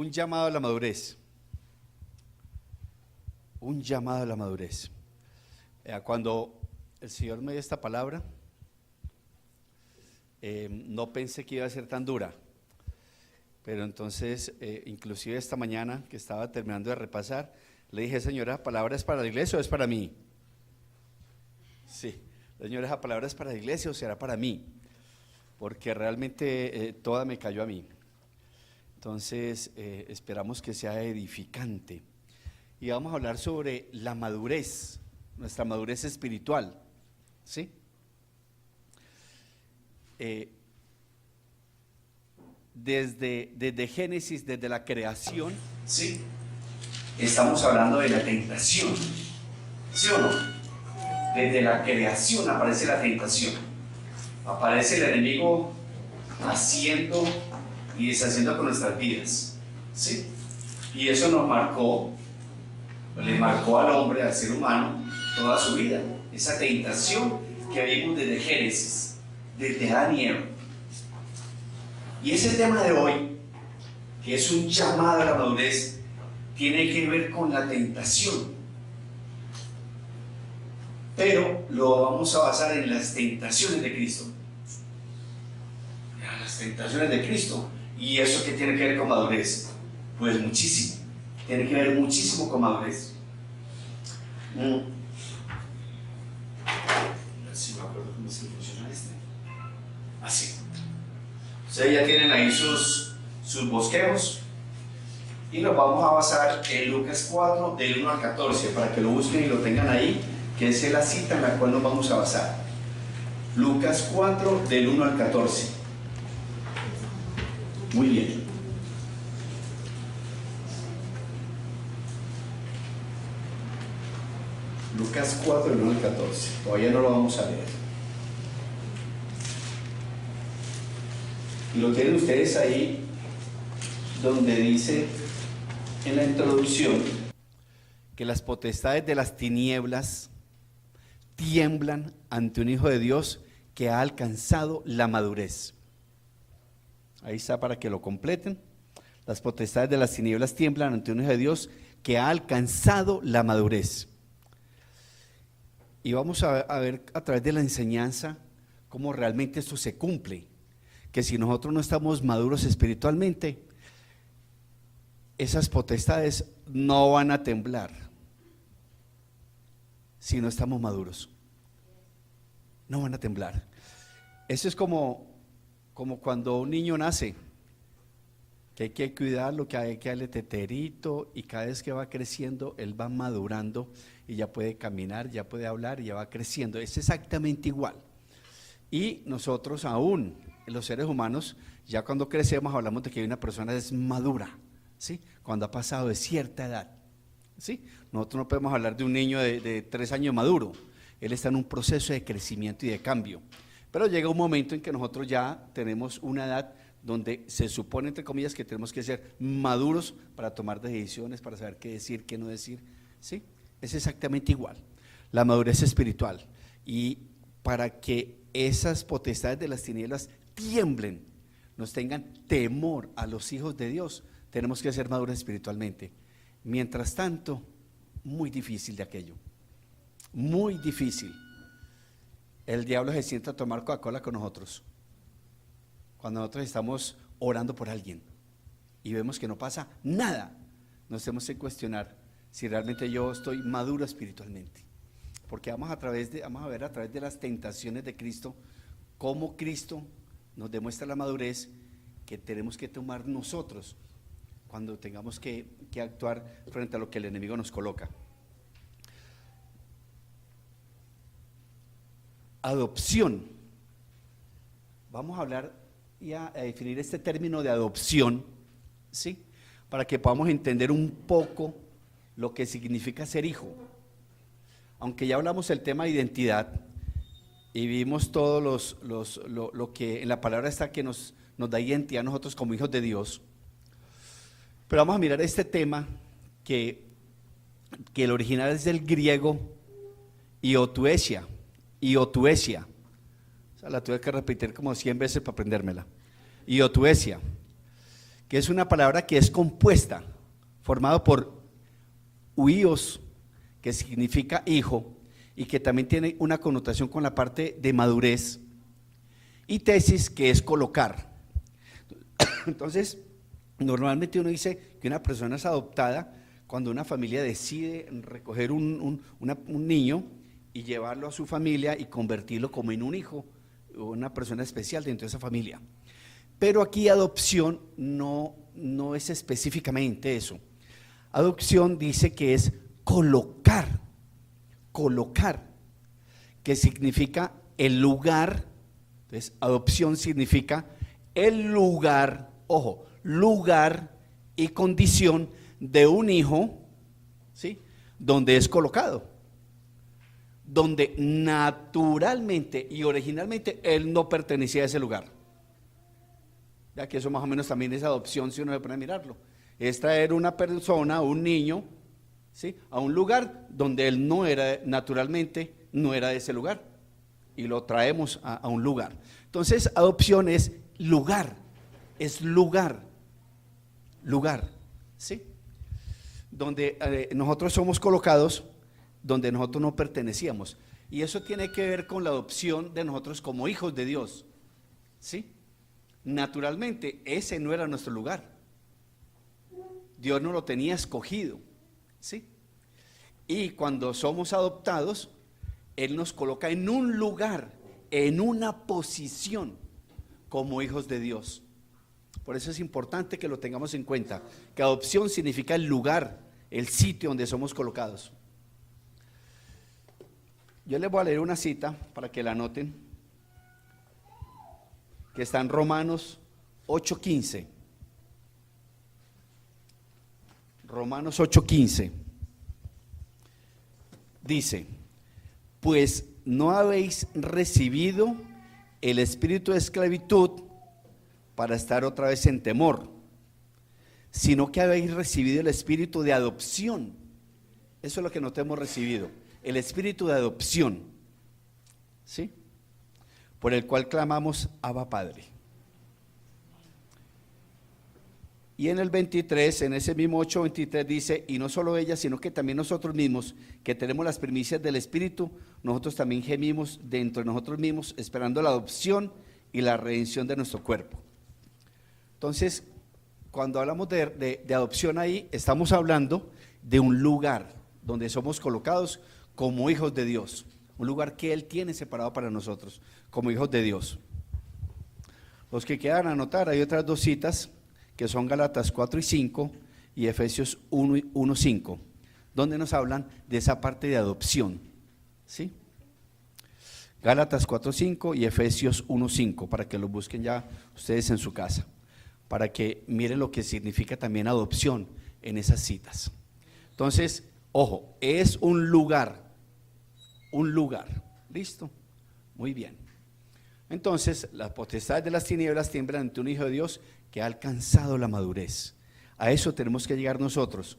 Un llamado a la madurez. Un llamado a la madurez. Cuando el Señor me dio esta palabra, no pensé que iba a ser tan dura. Pero entonces, inclusive esta mañana que estaba terminando de repasar, le dije: Señora, ¿esa palabra es para la iglesia o es para mí? Sí, Señora, ¿esa palabra es para la iglesia o será para mí? Porque realmente toda me cayó a mí. Entonces, esperamos que sea edificante. Y vamos a hablar sobre la madurez, nuestra madurez espiritual, ¿sí? Desde Génesis, desde la creación, ¿sí? Estamos hablando de la tentación, ¿sí o no? Desde la creación aparece la tentación. Aparece el enemigo haciendo y deshaciendo con nuestras vidas, ¿sí? Y eso nos marcó, le marcó al hombre, al ser humano, toda su vida. Esa tentación que vimos desde Génesis, desde Adán y Eva. Y ese tema de hoy, que es un llamado a la madurez, tiene que ver con la tentación. Pero lo vamos a basar en las tentaciones de Cristo. Las tentaciones de Cristo. ¿Y eso qué tiene que ver con madurez? Pues muchísimo. Tiene que ver muchísimo con madurez. A ver si me acuerdo cómo se funciona este. Así. Ustedes ya tienen ahí sus bosquejos. Y nos vamos a basar en Lucas 4, del 1 al 14, para que lo busquen y lo tengan ahí, que es la cita en la cual nos vamos a basar. Lucas 4, del 1 al 14. Muy bien. Lucas 4, del 1 al 14. Todavía no lo vamos a leer. Y lo tienen ustedes ahí, donde dice en la introducción que las potestades de las tinieblas tiemblan ante un hijo de Dios que ha alcanzado la madurez. Ahí está para que lo completen. Las potestades de las tinieblas tiemblan ante un hijo de Dios que ha alcanzado la madurez. Y vamos a ver a través de la enseñanza cómo realmente esto se cumple. Que si nosotros no estamos maduros espiritualmente, esas potestades no van a temblar si no estamos maduros. No van a temblar. Eso es como cuando un niño nace, que hay que cuidarlo, que hay que darle teterito, y cada vez que va creciendo, él va madurando y ya puede caminar, ya puede hablar y ya va creciendo. Es exactamente igual. Y nosotros aún, los seres humanos, ya cuando crecemos hablamos de que una persona es madura, ¿sí? Cuando ha pasado de cierta edad, ¿sí? Nosotros no podemos hablar de un niño de 3 años maduro. Él está en un proceso de crecimiento y de cambio. Pero llega un momento en que nosotros ya tenemos una edad donde se supone, entre comillas, que tenemos que ser maduros para tomar decisiones, para saber qué decir, qué no decir, ¿sí? Es exactamente igual, la madurez espiritual. Y para que esas potestades de las tinieblas tiemblen, nos tengan temor a los hijos de Dios, tenemos que ser maduros espiritualmente. Mientras tanto, muy difícil de aquello, muy difícil. El diablo se sienta a tomar Coca-Cola con nosotros cuando nosotros estamos orando por alguien y vemos que no pasa nada. Nos tenemos que cuestionar si realmente yo estoy maduro espiritualmente, porque vamos a ver a través de las tentaciones de Cristo cómo Cristo nos demuestra la madurez que tenemos que tomar nosotros cuando tengamos que actuar frente a lo que el enemigo nos coloca. Adopción. Vamos a hablar y a definir este término de adopción, ¿sí? Para que podamos entender un poco lo que significa ser hijo. Aunque ya hablamos del tema de identidad y vimos todo lo que en la palabra está que nos da identidad a nosotros como hijos de Dios. Pero vamos a mirar este tema que el original es del griego iotuesia. Iotuesia, o sea, la tuve que repetir como 100 veces para aprendérmela. Iotuesia, que es una palabra que es compuesta, formado por huíos, que significa hijo, y que también tiene una connotación con la parte de madurez, y tesis, que es colocar. Entonces, normalmente uno dice que una persona es adoptada cuando una familia decide recoger un niño y llevarlo a su familia y convertirlo como en un hijo, o una persona especial dentro de esa familia. Pero aquí adopción no es específicamente eso. Adopción dice que es colocar, que significa el lugar. Entonces, adopción significa el lugar, ojo, lugar y condición de un hijo, ¿sí?, donde es colocado, donde naturalmente y originalmente él no pertenecía a ese lugar. Ya que eso más o menos también es adopción, si uno se pone a mirarlo. Es traer una persona, un niño, ¿sí?, a un lugar donde él no era, naturalmente no era de ese lugar, y lo traemos a un lugar. Entonces, adopción es lugar, ¿sí?, donde nosotros somos colocados, donde nosotros no pertenecíamos. Y eso tiene que ver con la adopción de nosotros como hijos de Dios, ¿sí? Naturalmente, ese no era nuestro lugar. Dios no lo tenía escogido, ¿sí? Y cuando somos adoptados, Él nos coloca en un lugar, en una posición, como hijos de Dios. Por eso es importante que lo tengamos en cuenta, que adopción significa el lugar, el sitio donde somos colocados. Yo les voy a leer una cita para que la anoten, que está en Romanos 8:15. Romanos 8:15. Dice: pues no habéis recibido el espíritu de esclavitud para estar otra vez en temor, sino que habéis recibido el espíritu de adopción. Eso es lo que no te hemos recibido, el espíritu de adopción, ¿sí?, por el cual clamamos Abba Padre. Y en el 23, en ese mismo 8:23 dice: y no solo ella, sino que también nosotros mismos, que tenemos las primicias del Espíritu, nosotros también gemimos dentro de nosotros mismos, esperando la adopción y la redención de nuestro cuerpo. Entonces, cuando hablamos de adopción ahí, estamos hablando de un lugar donde somos colocados como hijos de Dios, un lugar que Él tiene separado para nosotros, como hijos de Dios. Los que quieran anotar, hay otras dos citas, que son Gálatas 4:5 y Efesios 1:5, donde nos hablan de esa parte de adopción, ¿sí? Gálatas 4:5 y Efesios 1:5, para que lo busquen ya ustedes en su casa, para que miren lo que significa también adopción en esas citas. Entonces, ojo, es un lugar, ¿listo? Muy bien. Entonces, las potestades de las tinieblas tiemblan ante un hijo de Dios que ha alcanzado la madurez. A eso tenemos que llegar nosotros,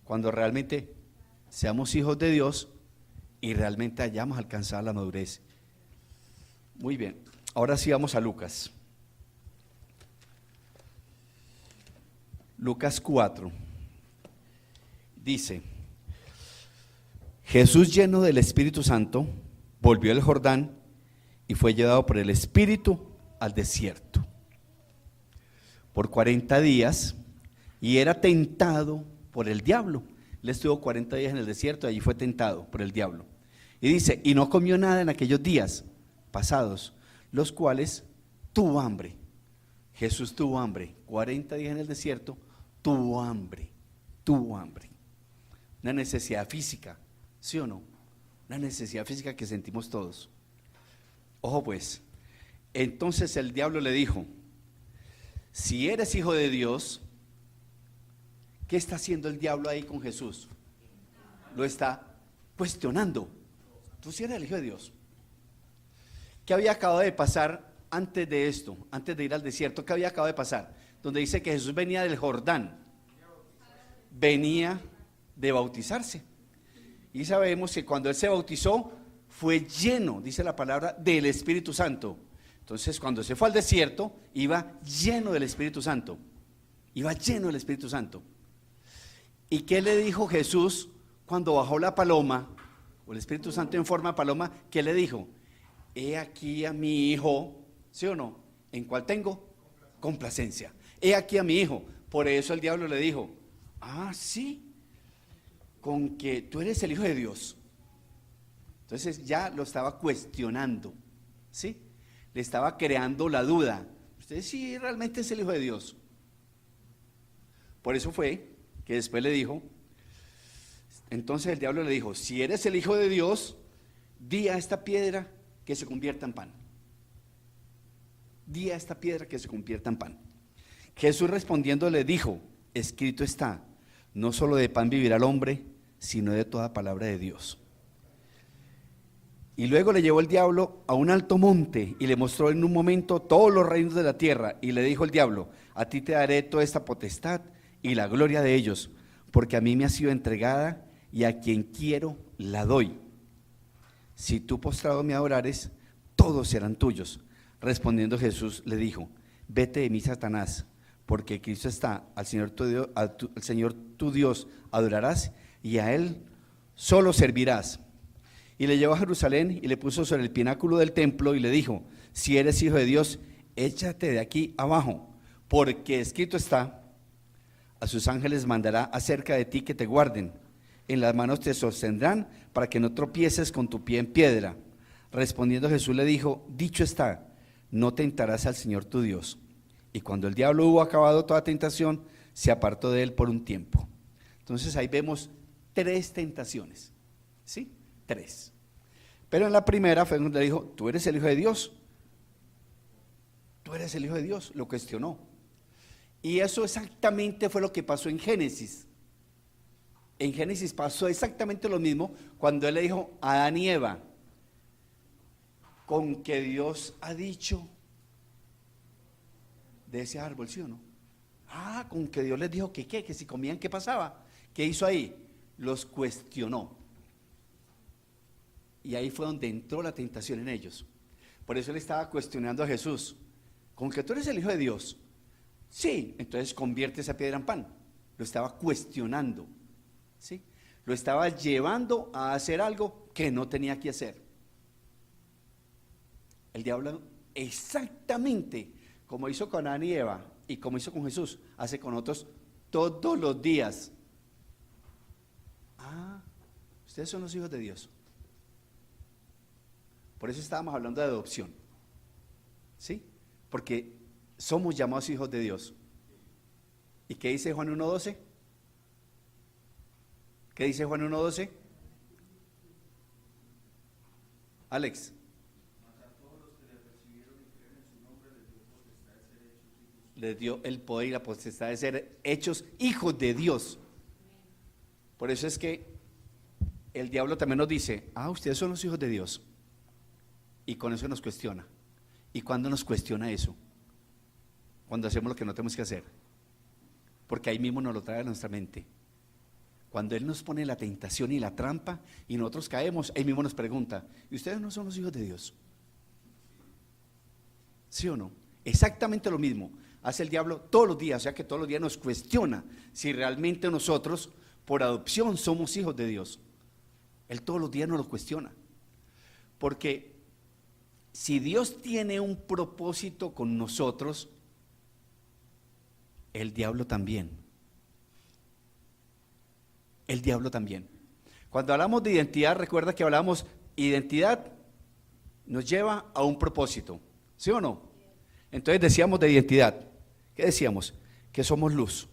cuando realmente seamos hijos de Dios y realmente hayamos alcanzado la madurez. Muy bien, ahora sí vamos a Lucas. Lucas 4. Dice: Jesús, lleno del Espíritu Santo, volvió del Jordán y fue llevado por el Espíritu al desierto por 40 días y era tentado por el diablo. Él estuvo 40 días en el desierto y allí fue tentado por el diablo. Y dice: y no comió nada en aquellos días pasados, los cuales tuvo hambre. Jesús tuvo hambre, 40 días en el desierto, tuvo hambre. Una necesidad física, ¿sí o no? Una necesidad física que sentimos todos. Ojo pues, entonces el diablo le dijo: si eres hijo de Dios, ¿qué está haciendo el diablo ahí con Jesús? Lo está cuestionando. Tú sí eres el hijo de Dios. ¿Qué había acabado de pasar antes de esto? Antes de ir al desierto, ¿qué había acabado de pasar? Donde dice que Jesús venía del Jordán, venía de bautizarse. Y sabemos que cuando Él se bautizó, fue lleno, dice la palabra, del Espíritu Santo. Entonces, cuando se fue al desierto, iba lleno del Espíritu Santo. iba lleno del Espíritu Santo. ¿Y qué le dijo Jesús cuando bajó la paloma, o el Espíritu Santo en forma de paloma? ¿Qué le dijo? He aquí a mi hijo, ¿sí o no? ¿En cuál tengo? Complacencia. He aquí a mi hijo. Por eso el diablo le dijo, ah, sí, con que tú eres el Hijo de Dios. Entonces ya lo estaba cuestionando, ¿sí? Le estaba creando la duda. Usted sí realmente es el Hijo de Dios. Por eso fue que después le dijo, entonces el diablo le dijo, si eres el Hijo de Dios, di a esta piedra que se convierta en pan. Di a esta piedra que se convierta en pan. Jesús respondiendo le dijo, escrito está, no solo de pan vivirá el hombre, sino de toda palabra de Dios. Y luego le llevó el diablo a un alto monte y le mostró en un momento todos los reinos de la tierra. Y le dijo el diablo, a ti te daré toda esta potestad y la gloria de ellos, porque a mí me ha sido entregada y a quien quiero la doy. Si tú postrado me adorares, todos serán tuyos. Respondiendo Jesús le dijo, vete de mí, Satanás, porque Cristo está, al Señor tu Dios adorarás y a Él solo servirás. Y le llevó a Jerusalén y le puso sobre el pináculo del templo y le dijo, si eres hijo de Dios, échate de aquí abajo, porque escrito está, a sus ángeles mandará acerca de ti que te guarden, en las manos te sostendrán para que no tropieces con tu pie en piedra. Respondiendo Jesús le dijo, dicho está, no tentarás al Señor tu Dios. Y cuando el diablo hubo acabado toda tentación, se apartó de él por un tiempo. Entonces ahí vemos 3 tentaciones, ¿sí? 3. Pero en la primera fue donde le dijo, tú eres el Hijo de Dios. Tú eres el Hijo de Dios, lo cuestionó. Y eso exactamente fue lo que pasó en Génesis. En Génesis pasó exactamente lo mismo cuando él le dijo a Adán y Eva, con que Dios ha dicho de ese árbol, ¿sí o no? Ah, con que Dios les dijo que si comían, ¿qué pasaba? ¿Qué hizo ahí? Los cuestionó. Y ahí fue donde entró la tentación en ellos. Por eso él estaba cuestionando a Jesús, con que tú eres el Hijo de Dios. Sí, entonces convierte esa piedra en pan. Lo estaba cuestionando, ¿sí? Lo estaba llevando a hacer algo que no tenía que hacer. El diablo, exactamente como hizo con Adán y Eva y como hizo con Jesús, hace con otros todos los días. Ah, ustedes son los hijos de Dios. Por eso estábamos hablando de adopción, ¿sí? Porque somos llamados hijos de Dios. ¿Y qué dice Juan 1:12? ¿Qué dice Juan 1:12? Alex. Les dio el poder y la potestad de ser hechos hijos de Dios. Por eso es que el diablo también nos dice, ah, ustedes son los hijos de Dios. Y con eso nos cuestiona. ¿Y cuándo nos cuestiona eso? Cuando hacemos lo que no tenemos que hacer. Porque ahí mismo nos lo trae a nuestra mente. Cuando Él nos pone la tentación y la trampa y nosotros caemos, Él mismo nos pregunta, ¿y ustedes no son los hijos de Dios? ¿Sí o no? Exactamente lo mismo hace el diablo todos los días, o sea que todos los días nos cuestiona si realmente nosotros por adopción somos hijos de Dios. Él todos los días nos lo cuestiona. Porque si Dios tiene un propósito con nosotros, el diablo también. El diablo también. Cuando hablamos de identidad, recuerda que hablamos, identidad nos lleva a un propósito, ¿sí o no? Entonces decíamos de identidad, ¿qué decíamos? Que somos luz.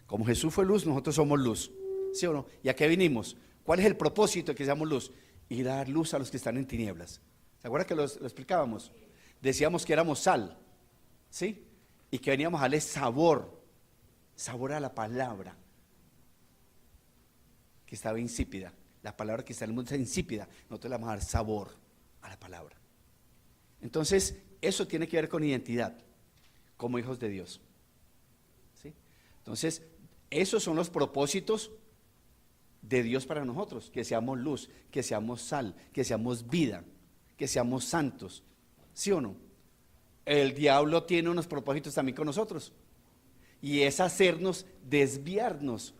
Como Jesús fue luz, nosotros somos luz, ¿sí o no? ¿Y a qué vinimos? ¿Cuál es el propósito de que seamos luz? Ir a dar luz a los que están en tinieblas. ¿Se acuerdan que lo explicábamos? Decíamos que éramos sal, ¿sí? Y que veníamos a darle sabor a la palabra que estaba insípida. La palabra que está en el mundo está insípida, nosotros le vamos a dar sabor a la palabra. Entonces, eso tiene que ver con identidad, como hijos de Dios, ¿sí? Entonces, esos son los propósitos de Dios para nosotros, que seamos luz, que seamos sal, que seamos vida, que seamos santos, ¿sí o no? El diablo tiene unos propósitos también con nosotros. y es hacernos desviarnos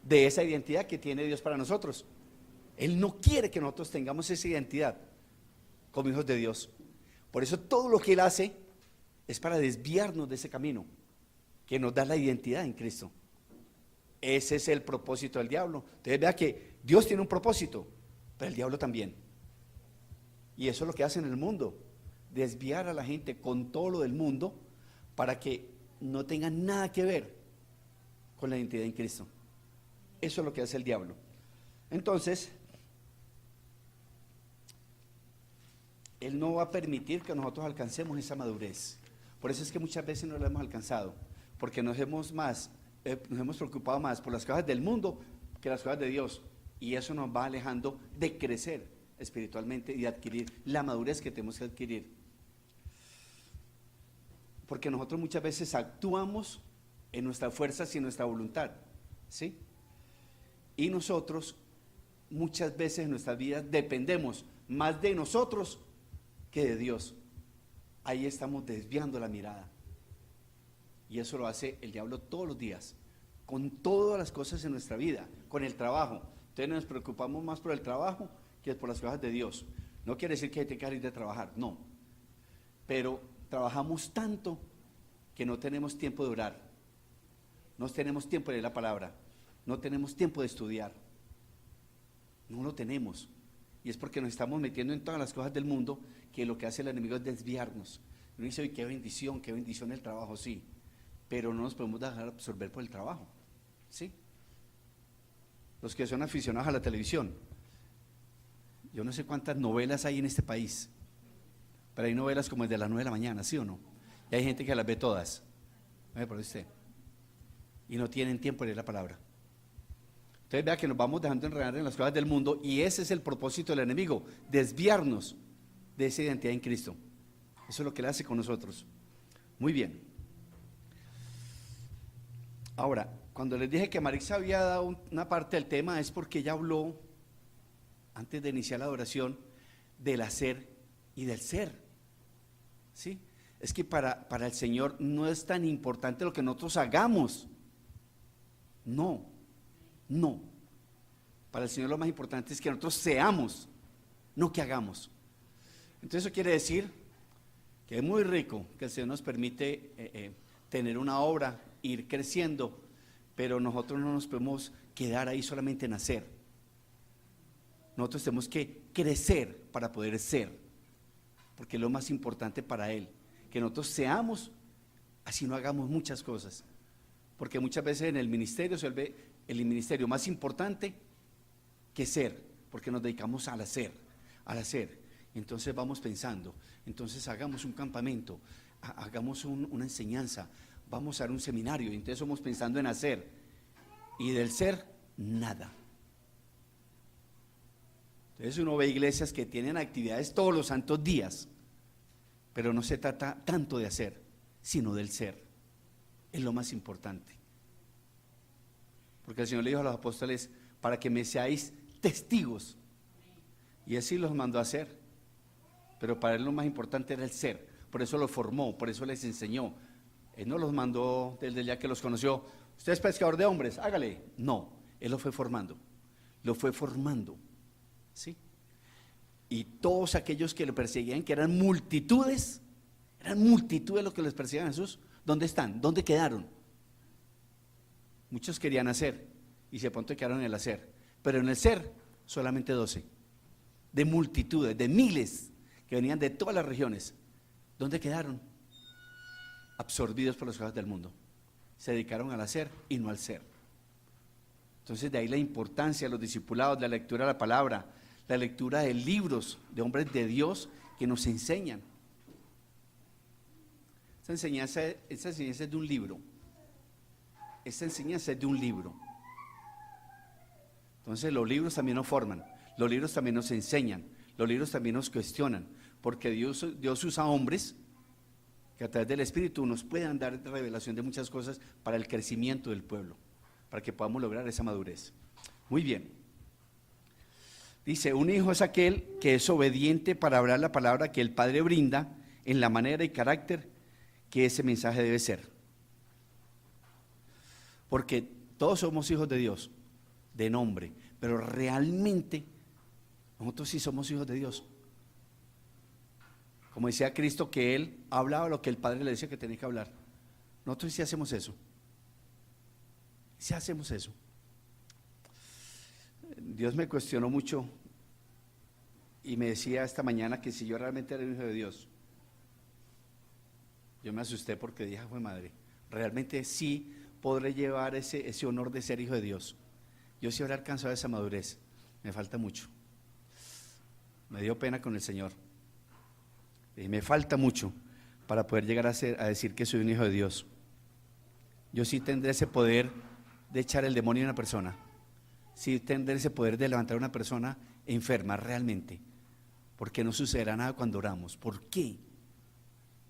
de esa identidad que tiene Dios para nosotros. Él no quiere que nosotros tengamos esa identidad como hijos de Dios. Por eso todo lo que Él hace es para desviarnos de ese camino que nos da la identidad en Cristo. Ese es el propósito del diablo. Entonces vea que Dios tiene un propósito, pero el diablo también. Y eso es lo que hace en el mundo, desviar a la gente con todo lo del mundo para que no tengan nada que ver con la identidad en Cristo. Eso es lo que hace el diablo. Entonces, Él no va a permitir que nosotros alcancemos esa madurez. Por eso es que muchas veces no la hemos alcanzado, porque nos hemos preocupado más por las cosas del mundo que las cosas de Dios. Y eso nos va alejando de crecer espiritualmente y de adquirir la madurez que tenemos que adquirir. Porque nosotros muchas veces actuamos en nuestras fuerzas y en nuestra voluntad, ¿sí? Y nosotros muchas veces en nuestras vidas dependemos más de nosotros que de Dios. Ahí estamos desviando la mirada. Y eso lo hace el diablo todos los días, con todas las cosas en nuestra vida, con el trabajo. Entonces nos preocupamos más por el trabajo que por las cosas de Dios. No quiere decir que hay que ir de trabajar, no. Pero trabajamos tanto que no tenemos tiempo de orar, no tenemos tiempo de leer la palabra, no tenemos tiempo de estudiar. No lo tenemos. Y es porque nos estamos metiendo en todas las cosas del mundo, que lo que hace el enemigo es desviarnos. Uno dice, oye, qué bendición el trabajo, sí. Pero no nos podemos dejar absorber por el trabajo, ¿sí? Los que son aficionados a la televisión, yo no sé cuántas novelas hay en este país, pero hay novelas como el de las 9 de la mañana, ¿sí o no? Y hay gente que las ve todas, ¿no? Por usted. Y no tienen tiempo de leer la palabra. Entonces vea que nos vamos dejando enredar en las cosas del mundo, y ese es el propósito del enemigo, desviarnos de esa identidad en Cristo. Eso es lo que él hace con nosotros. Muy bien. Ahora, cuando les dije que Marisa había dado una parte del tema, es porque ella habló, antes de iniciar la adoración, del hacer y del ser. ¿Sí? Es que para el Señor no es tan importante lo que nosotros hagamos. No. Para el Señor lo más importante es que nosotros seamos, no que hagamos. Entonces eso quiere decir que es muy rico que el Señor nos permite tener una obra, ir creciendo, pero nosotros no nos podemos quedar ahí solamente en hacer. Nosotros tenemos que crecer para poder ser, porque es lo más importante para Él, que nosotros seamos, así no hagamos muchas cosas, porque muchas veces en el ministerio se vuelve el ministerio más importante que ser, porque nos dedicamos al hacer. Entonces vamos pensando, entonces hagamos un campamento, hagamos una enseñanza, vamos a dar un seminario, y entonces somos pensando en hacer, y del ser, nada. Entonces uno ve iglesias que tienen actividades todos los santos días, pero no se trata tanto de hacer, sino del ser. Es lo más importante. Porque el Señor le dijo a los apóstoles, para que me seáis testigos. Y así los mandó a hacer. Pero para Él lo más importante era el ser. Por eso los formó, por eso les enseñó. Él no los mandó desde el día que los conoció. Usted es pescador de hombres, hágale. No, Él lo fue formando. ¿Sí? Y todos aquellos que le perseguían, que eran multitudes los que les perseguían a Jesús. ¿Dónde están? ¿Dónde quedaron? Muchos querían hacer y se pronto quedaron en el hacer, pero en el ser solamente 12, de multitudes, de miles que venían de todas las regiones. ¿Dónde quedaron? Absorbidos por las cosas del mundo. Se dedicaron al hacer y no al ser. Entonces de ahí la importancia de los discipulados, la lectura de la palabra, la lectura de libros de hombres de Dios que nos enseñan. Esta enseñanza es de un libro. Esta enseñanza es de un libro. Entonces los libros también nos forman, los libros también nos enseñan, los libros también nos cuestionan, porque Dios usa hombres que a través del Espíritu nos puedan dar revelación de muchas cosas para el crecimiento del pueblo, para que podamos lograr esa madurez. Muy bien. Dice, un hijo es aquel que es obediente para hablar la palabra que el Padre brinda en la manera y carácter que ese mensaje debe ser. porque todos somos hijos de Dios, de nombre, pero realmente nosotros sí somos hijos de Dios. Como decía Cristo, que Él hablaba lo que el Padre le decía que tenía que hablar. Nosotros sí hacemos eso. Sí hacemos eso. Dios me cuestionó mucho y me decía esta mañana que si yo realmente era un hijo de Dios. Yo me asusté porque dije, fue madre, realmente sí podré llevar ese honor de ser hijo de Dios. Yo sí habré alcanzado esa madurez, me falta mucho. Me dio pena con el Señor. Y me falta mucho para poder llegar a decir que soy un hijo de Dios. Yo sí tendré ese poder de echar el demonio a una persona. Sí tendré ese poder de levantar a una persona enferma realmente. Porque no sucederá nada cuando oramos. ¿Por qué?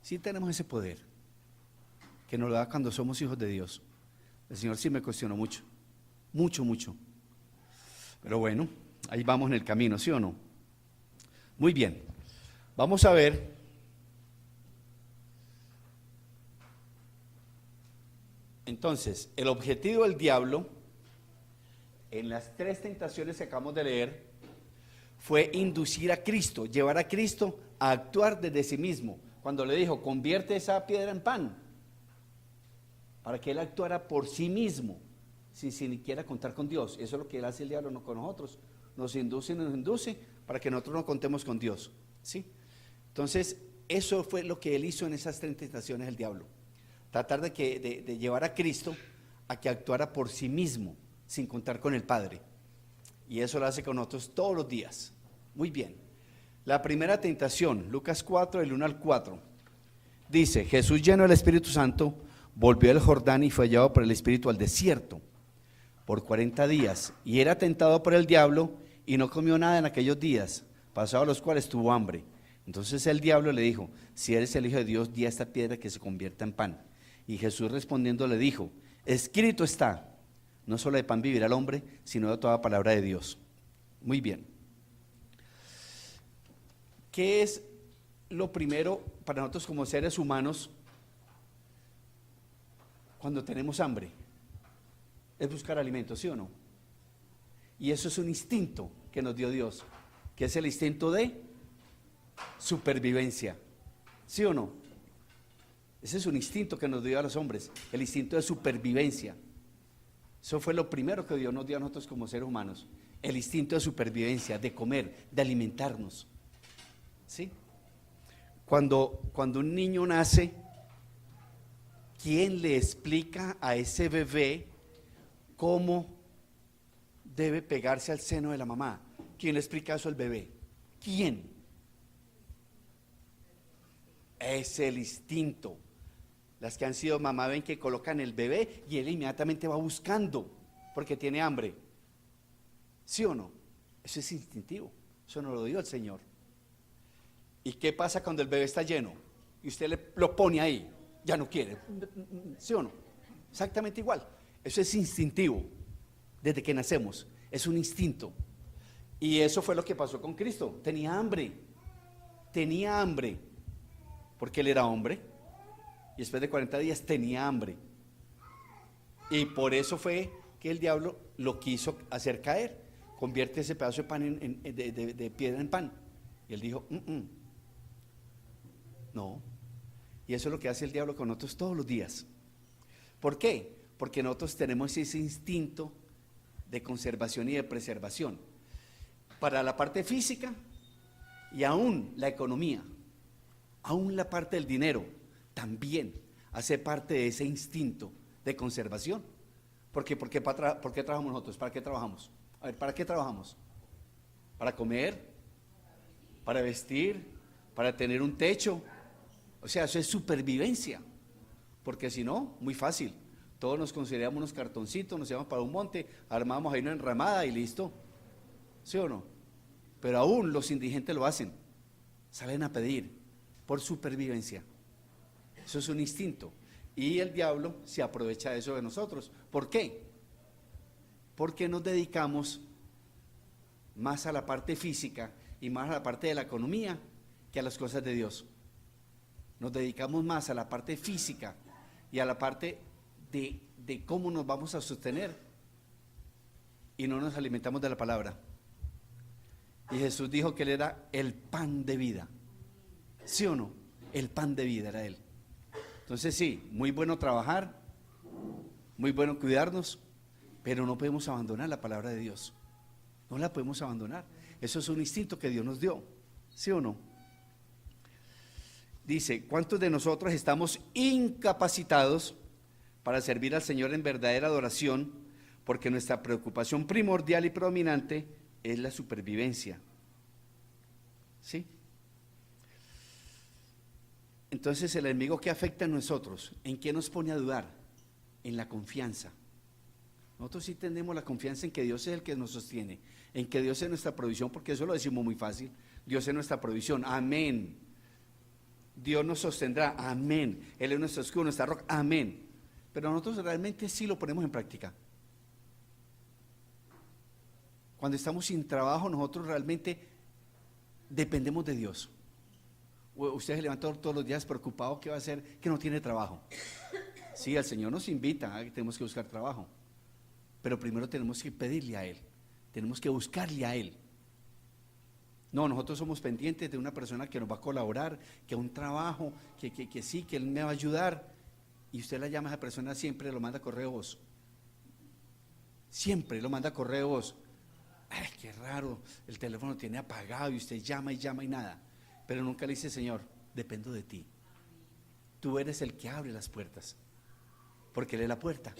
Sí tenemos ese poder, que nos lo da cuando somos hijos de Dios. El Señor sí me cuestionó mucho, mucho, mucho. Pero bueno, ahí vamos en el camino, ¿sí o no? Muy bien, vamos a ver entonces el objetivo del diablo en las 3 tentaciones que acabamos de leer fue inducir a Cristo, llevar a Cristo a actuar desde sí mismo. Cuando le dijo, convierte esa piedra en pan, para que él actuara por sí mismo, sin siquiera contar con Dios. Eso es lo que él hace el diablo, no con nosotros. Nos induce para que nosotros no contemos con Dios, ¿sí? Entonces, eso fue lo que él hizo en esas 3 tentaciones el diablo. Tratar de llevar a Cristo a que actuara por sí mismo, sin contar con el Padre. Y eso lo hace con nosotros todos los días. Muy bien. La primera tentación, Lucas 4, del 1 al 4, dice, Jesús lleno del Espíritu Santo, volvió del Jordán y fue llevado por el Espíritu al desierto por 40 días, y era tentado por el diablo, y no comió nada en aquellos días, pasados los cuales tuvo hambre. Entonces el diablo le dijo, si eres el Hijo de Dios, di a esta piedra que se convierta en pan. Y Jesús respondiendo le dijo, escrito está, no solo de pan vivirá el hombre, sino de toda palabra de Dios. Muy bien. ¿Qué es lo primero para nosotros como seres humanos cuando tenemos hambre? Es buscar alimento, ¿sí o no? Y eso es un instinto que nos dio Dios, que es el instinto de supervivencia, ¿sí o no? Ese es un instinto que nos dio a los hombres, el instinto de supervivencia. Eso fue lo primero que Dios nos dio a nosotros como seres humanos, el instinto de supervivencia, de comer, de alimentarnos. ¿Sí? Cuando un niño nace, ¿quién le explica a ese bebé cómo debe pegarse al seno de la mamá? ¿Quién le explica eso al bebé? ¿Quién? Es el instinto. Las que han sido mamá ven que colocan el bebé y él inmediatamente va buscando porque tiene hambre. ¿Sí o no? Eso es instintivo. Eso nos lo dio el Señor. ¿Y qué pasa cuando el bebé está lleno? Y usted lo pone ahí, ya no quiere. ¿Sí o no? Exactamente igual. Eso es instintivo. Desde que nacemos. Es un instinto. Y eso fue lo que pasó con Cristo. Tenía hambre. Tenía hambre. Porque él era hombre. Y después de 40 días tenía hambre. Y por eso fue que el diablo lo quiso hacer caer. Convierte ese pedazo de pan de piedra en pan. Y él dijo, no. Y eso es lo que hace el diablo con nosotros todos los días. ¿Por qué? Porque nosotros tenemos ese instinto de conservación y de preservación. Para la parte física y aún la economía, aún la parte del dinero, también hace parte de ese instinto de conservación. ¿Por qué trabajamos nosotros? ¿Para qué trabajamos? A ver, ¿para qué trabajamos? ¿Para comer? ¿Para vestir? ¿Para tener un techo? O sea, eso es supervivencia. Porque si no, muy fácil. Todos nos consideramos unos cartoncitos, nos llevamos para un monte, armamos ahí una enramada y listo. ¿Sí o no? Pero aún los indigentes lo hacen. Salen a pedir por supervivencia. Eso es un instinto. Y el diablo se aprovecha de eso de nosotros. ¿Por qué? Porque nos dedicamos más a la parte física y más a la parte de la economía que a las cosas de Dios. Nos dedicamos más a la parte física y a la parte de cómo nos vamos a sostener y no nos alimentamos de la palabra. Y Jesús dijo que Él era el pan de vida. ¿Sí o no? El pan de vida era Él. Entonces sí, muy bueno trabajar, muy bueno cuidarnos, pero no podemos abandonar la palabra de Dios. No la podemos abandonar. Eso es un instinto que Dios nos dio. ¿Sí o no? Dice, ¿cuántos de nosotros estamos incapacitados para servir al Señor en verdadera adoración? Porque nuestra preocupación primordial y predominante es la supervivencia. ¿Sí? Entonces el enemigo, ¿qué afecta a nosotros? ¿En qué nos pone a dudar? En la confianza. Nosotros sí tenemos la confianza en que Dios es el que nos sostiene, en que Dios es nuestra provisión, porque eso lo decimos muy fácil. Dios es nuestra provisión, amén. Dios nos sostendrá, amén. Él es nuestro escudo, nuestra roca, amén. Pero nosotros realmente sí lo ponemos en práctica. Cuando estamos sin trabajo, nosotros realmente dependemos de Dios. Usted se levanta todos los días preocupado, ¿qué va a hacer? Que no tiene trabajo. Sí, el Señor nos invita a que tenemos que buscar trabajo, pero primero tenemos que pedirle a Él, tenemos que buscarle a Él. No, nosotros somos pendientes de una persona que nos va a colaborar, que un trabajo, que sí, que Él me va a ayudar, y usted la llama a esa persona, siempre lo manda a correos, siempre lo manda a correos. Ay, qué raro, el teléfono tiene apagado y usted llama y llama y nada, pero nunca le dice, Señor, dependo de ti, tú eres el que abre las puertas, porque Él es la puerta,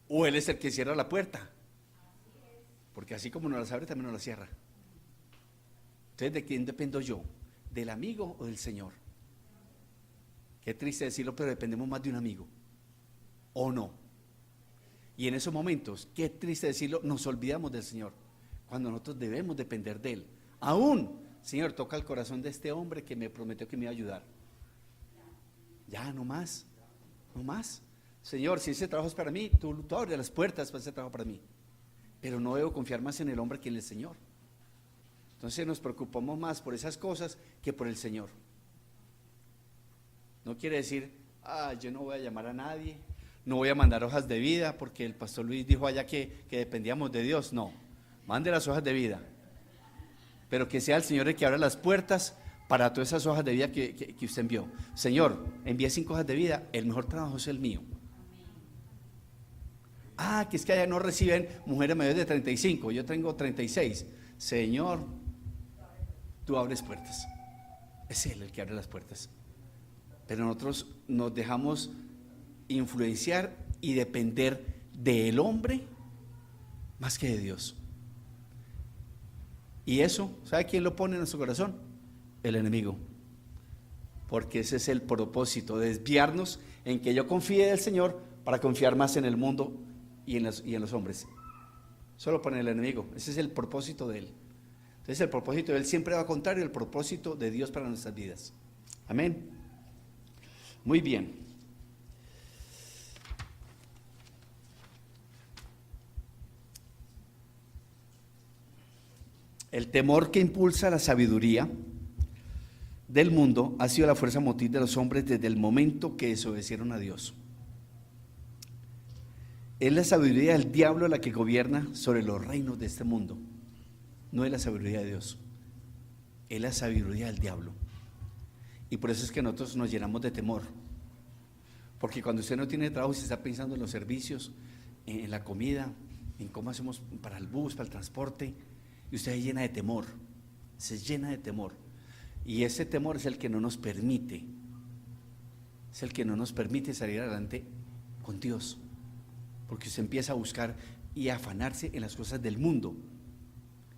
o Él es el que cierra la puerta, porque así como nos las abre también nos las cierra. Entonces, ¿de quién dependo yo? ¿Del amigo o del Señor? Qué triste decirlo, pero dependemos más de un amigo, ¿o no? Y en esos momentos, qué triste decirlo, nos olvidamos del Señor, cuando nosotros debemos depender de Él. Aún, Señor, toca el corazón de este hombre que me prometió que me iba a ayudar. Ya, no más, no más. Señor, si ese trabajo es para mí, tú abres las puertas para ese trabajo para mí. Pero no debo confiar más en el hombre que en el Señor. Entonces nos preocupamos más por esas cosas que por el Señor. No quiere decir, yo no voy a llamar a nadie, no voy a mandar hojas de vida, porque el pastor Luis dijo allá que dependíamos de Dios. No, mande las hojas de vida, pero que sea el Señor el que abra las puertas para todas esas hojas de vida que usted envió. Señor, envié 5 hojas de vida, el mejor trabajo es el mío. Que es que allá no reciben mujeres mayores de 35, yo tengo 36. Señor, tú abres puertas, es Él el que abre las puertas, pero nosotros nos dejamos influenciar y depender del hombre más que de Dios. Y eso, ¿sabe quién lo pone en nuestro corazón? El enemigo, porque ese es el propósito, desviarnos en que yo confíe en el Señor para confiar más en el mundo y en los hombres. Solo pone el enemigo, ese es el propósito de él. Entonces el propósito de él siempre va contrario al propósito de Dios para nuestras vidas. Amén. Muy bien. El temor que impulsa la sabiduría del mundo ha sido la fuerza motriz de los hombres desde el momento que desobedecieron a Dios. Es la sabiduría del diablo la que gobierna sobre los reinos de este mundo. No es la sabiduría de Dios, es la sabiduría del diablo. Y por eso es que nosotros nos llenamos de temor. Porque cuando usted no tiene trabajo y se está pensando en los servicios, en la comida, en cómo hacemos para el bus, para el transporte, y usted se llena de temor, se llena de temor. Y ese temor es el que no nos permite, salir adelante con Dios. Porque usted empieza a buscar y a afanarse en las cosas del mundo.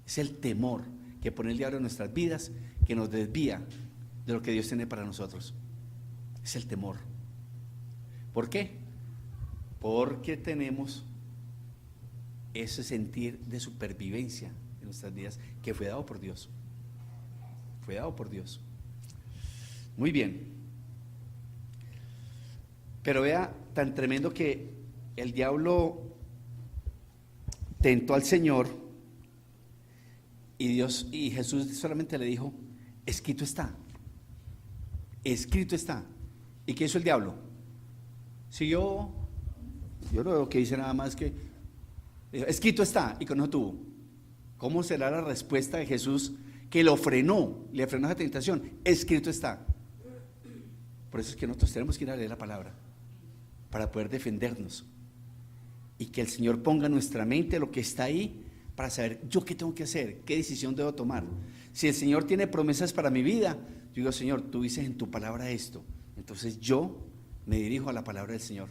Es el temor que pone el diablo en nuestras vidas, que nos desvía de lo que Dios tiene para nosotros. Es el temor. ¿Por qué? Porque tenemos ese sentir de supervivencia en nuestras vidas que fue dado por Dios. Fue dado por Dios. Muy bien. Pero vea, tan tremendo que el diablo tentó al Señor y Jesús solamente le dijo, escrito está, escrito está. ¿Y qué hizo el diablo? Si yo no veo que dice nada más que escrito está, y con eso tuvo. ¿Cómo será la respuesta de Jesús que lo frenó, le frenó esa tentación? Escrito está. Por eso es que nosotros tenemos que ir a leer la palabra para poder defendernos y que el Señor ponga en nuestra mente lo que está ahí para saber yo qué tengo que hacer, qué decisión debo tomar. Si el Señor tiene promesas para mi vida, yo digo, Señor, tú dices en tu palabra esto, entonces yo me dirijo a la palabra del Señor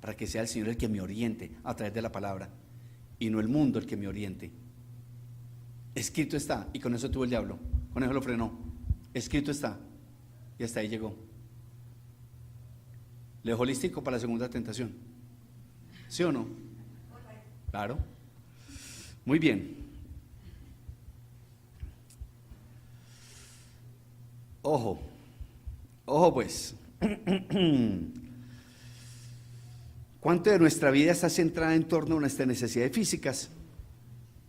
para que sea el Señor el que me oriente a través de la palabra y no el mundo el que me oriente. Escrito está, y con eso tuvo el diablo, con eso lo frenó. Escrito está, y hasta ahí llegó. ¿Le dejó listico para la segunda tentación? ¿Sí o no? Claro. Muy bien. Ojo, ojo pues. ¿Cuánto de nuestra vida está centrada en torno a nuestras necesidades físicas?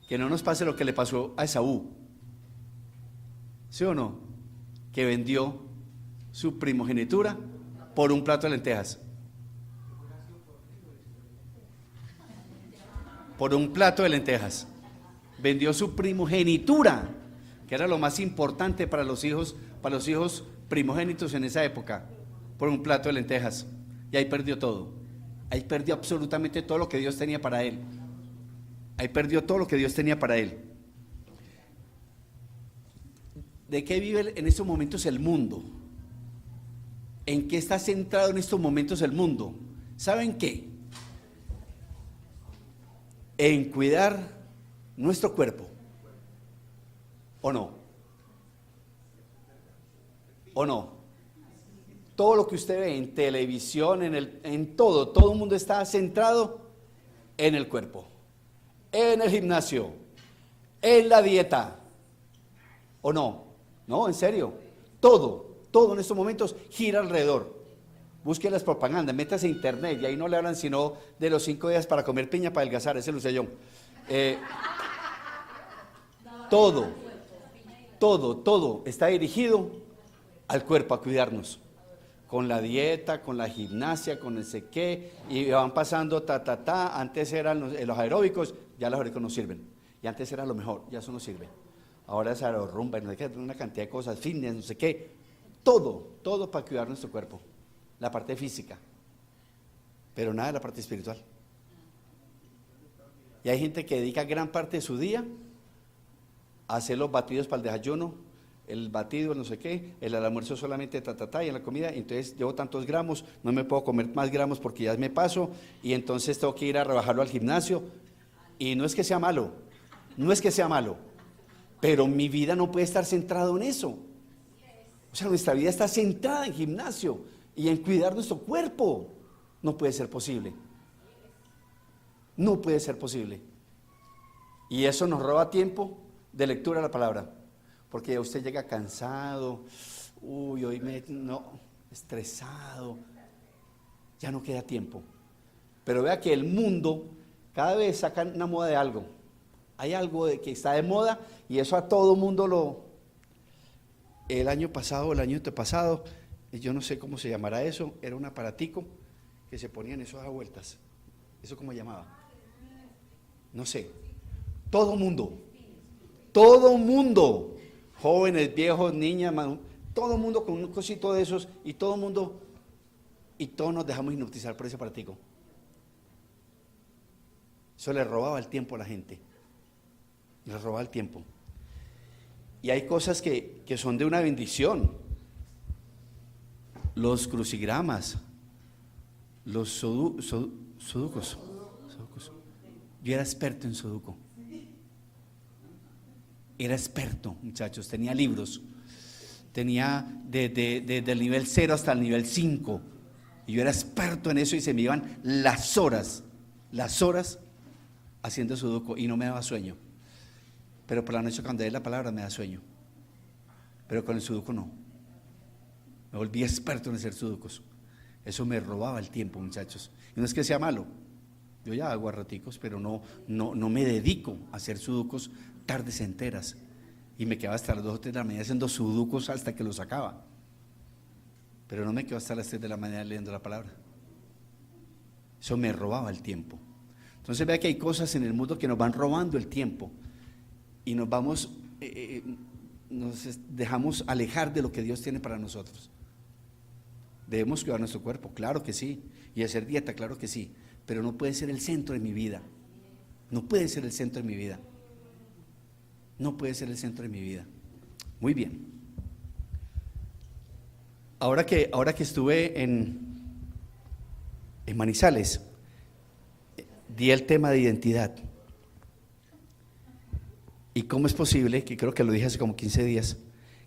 Que no nos pase lo que le pasó a Esaú. ¿Sí o no? Que vendió su primogenitura por un plato de lentejas. Por un plato de lentejas. Vendió su primogenitura, que era lo más importante para los hijos primogénitos en esa época, por un plato de lentejas. Y ahí perdió todo. Ahí perdió absolutamente todo lo que Dios tenía para él. Ahí perdió todo lo que Dios tenía para él. ¿De qué vive en estos momentos el mundo? ¿En qué está centrado en estos momentos el mundo? ¿Saben qué? En cuidar nuestro cuerpo. ¿O no? ¿O no? Todo lo que usted ve en televisión, en todo el mundo está centrado en el cuerpo, en el gimnasio, en la dieta. ¿O no? No, en serio. Todo en estos momentos gira alrededor. Busque las propagandas, métase a internet y ahí no le hablan sino de los 5 días para comer piña para adelgazar, ese lo sé yo. Todo está dirigido al cuerpo, a cuidarnos. Con la dieta, con la gimnasia, con el sé qué, y van pasando antes eran los aeróbicos, ya los aeróbicos no sirven. Y antes era lo mejor, ya eso no sirve. Ahora es aerorrumba, no sé qué, una cantidad de cosas, fitness, no sé qué. Todo para cuidar nuestro cuerpo. La parte física, pero nada de la parte espiritual. Y hay gente que dedica gran parte de su día a hacer los batidos para el desayuno, el batido, no sé qué, el almuerzo solamente y en la comida, entonces llevo tantos gramos, no me puedo comer más gramos porque ya me paso, y entonces tengo que ir a rebajarlo al gimnasio, y no es que sea malo, pero mi vida no puede estar centrada en eso. O sea, nuestra vida está centrada en gimnasio y en cuidar nuestro cuerpo. No puede ser posible. No puede ser posible. Y eso nos roba tiempo de lectura de la palabra. Porque usted llega cansado, estresado, ya no queda tiempo. Pero vea que el mundo cada vez saca una moda de algo. Hay algo que está de moda y eso a todo mundo el año pasado, el año antepasado, yo no sé cómo se llamará eso, era un aparatico que se ponían eso a vueltas. ¿Eso cómo llamaba? No sé. Todo mundo, jóvenes, viejos, niñas, todo mundo con un cosito de esos y todos nos dejamos hipnotizar por ese aparatico. Eso le robaba el tiempo a la gente, le robaba el tiempo. Y hay cosas que son de una bendición. Los crucigramas, los sudokus. Yo era experto en sudoku. Era experto, muchachos, tenía libros. Tenía desde el nivel 0 hasta el nivel 5. Y yo era experto en eso y se me iban las horas haciendo sudoku y no me daba sueño. Pero por la noche cuando leí la palabra me da sueño. Pero con el sudoku no. Me volví experto en hacer sudokus. Eso me robaba el tiempo, muchachos. Y no es que sea malo. Yo ya hago a raticos, pero no me dedico a hacer sudokus tardes enteras. Y me quedaba hasta las 2 o 3 de la mañana haciendo sudokus hasta que los sacaba. Pero no me quedo hasta las 3 de la mañana leyendo la palabra. Eso me robaba el tiempo. Entonces vea que hay cosas en el mundo que nos van robando el tiempo y nos vamos, nos dejamos alejar de lo que Dios tiene para nosotros. Debemos cuidar nuestro cuerpo, claro que sí, y hacer dieta, claro que sí, pero no puede ser el centro de mi vida. No puede ser el centro de mi vida. No puede ser el centro de mi vida. Muy bien. Ahora que estuve en Manizales, di el tema de identidad. ¿Y cómo es posible, que creo que lo dije hace como 15 días,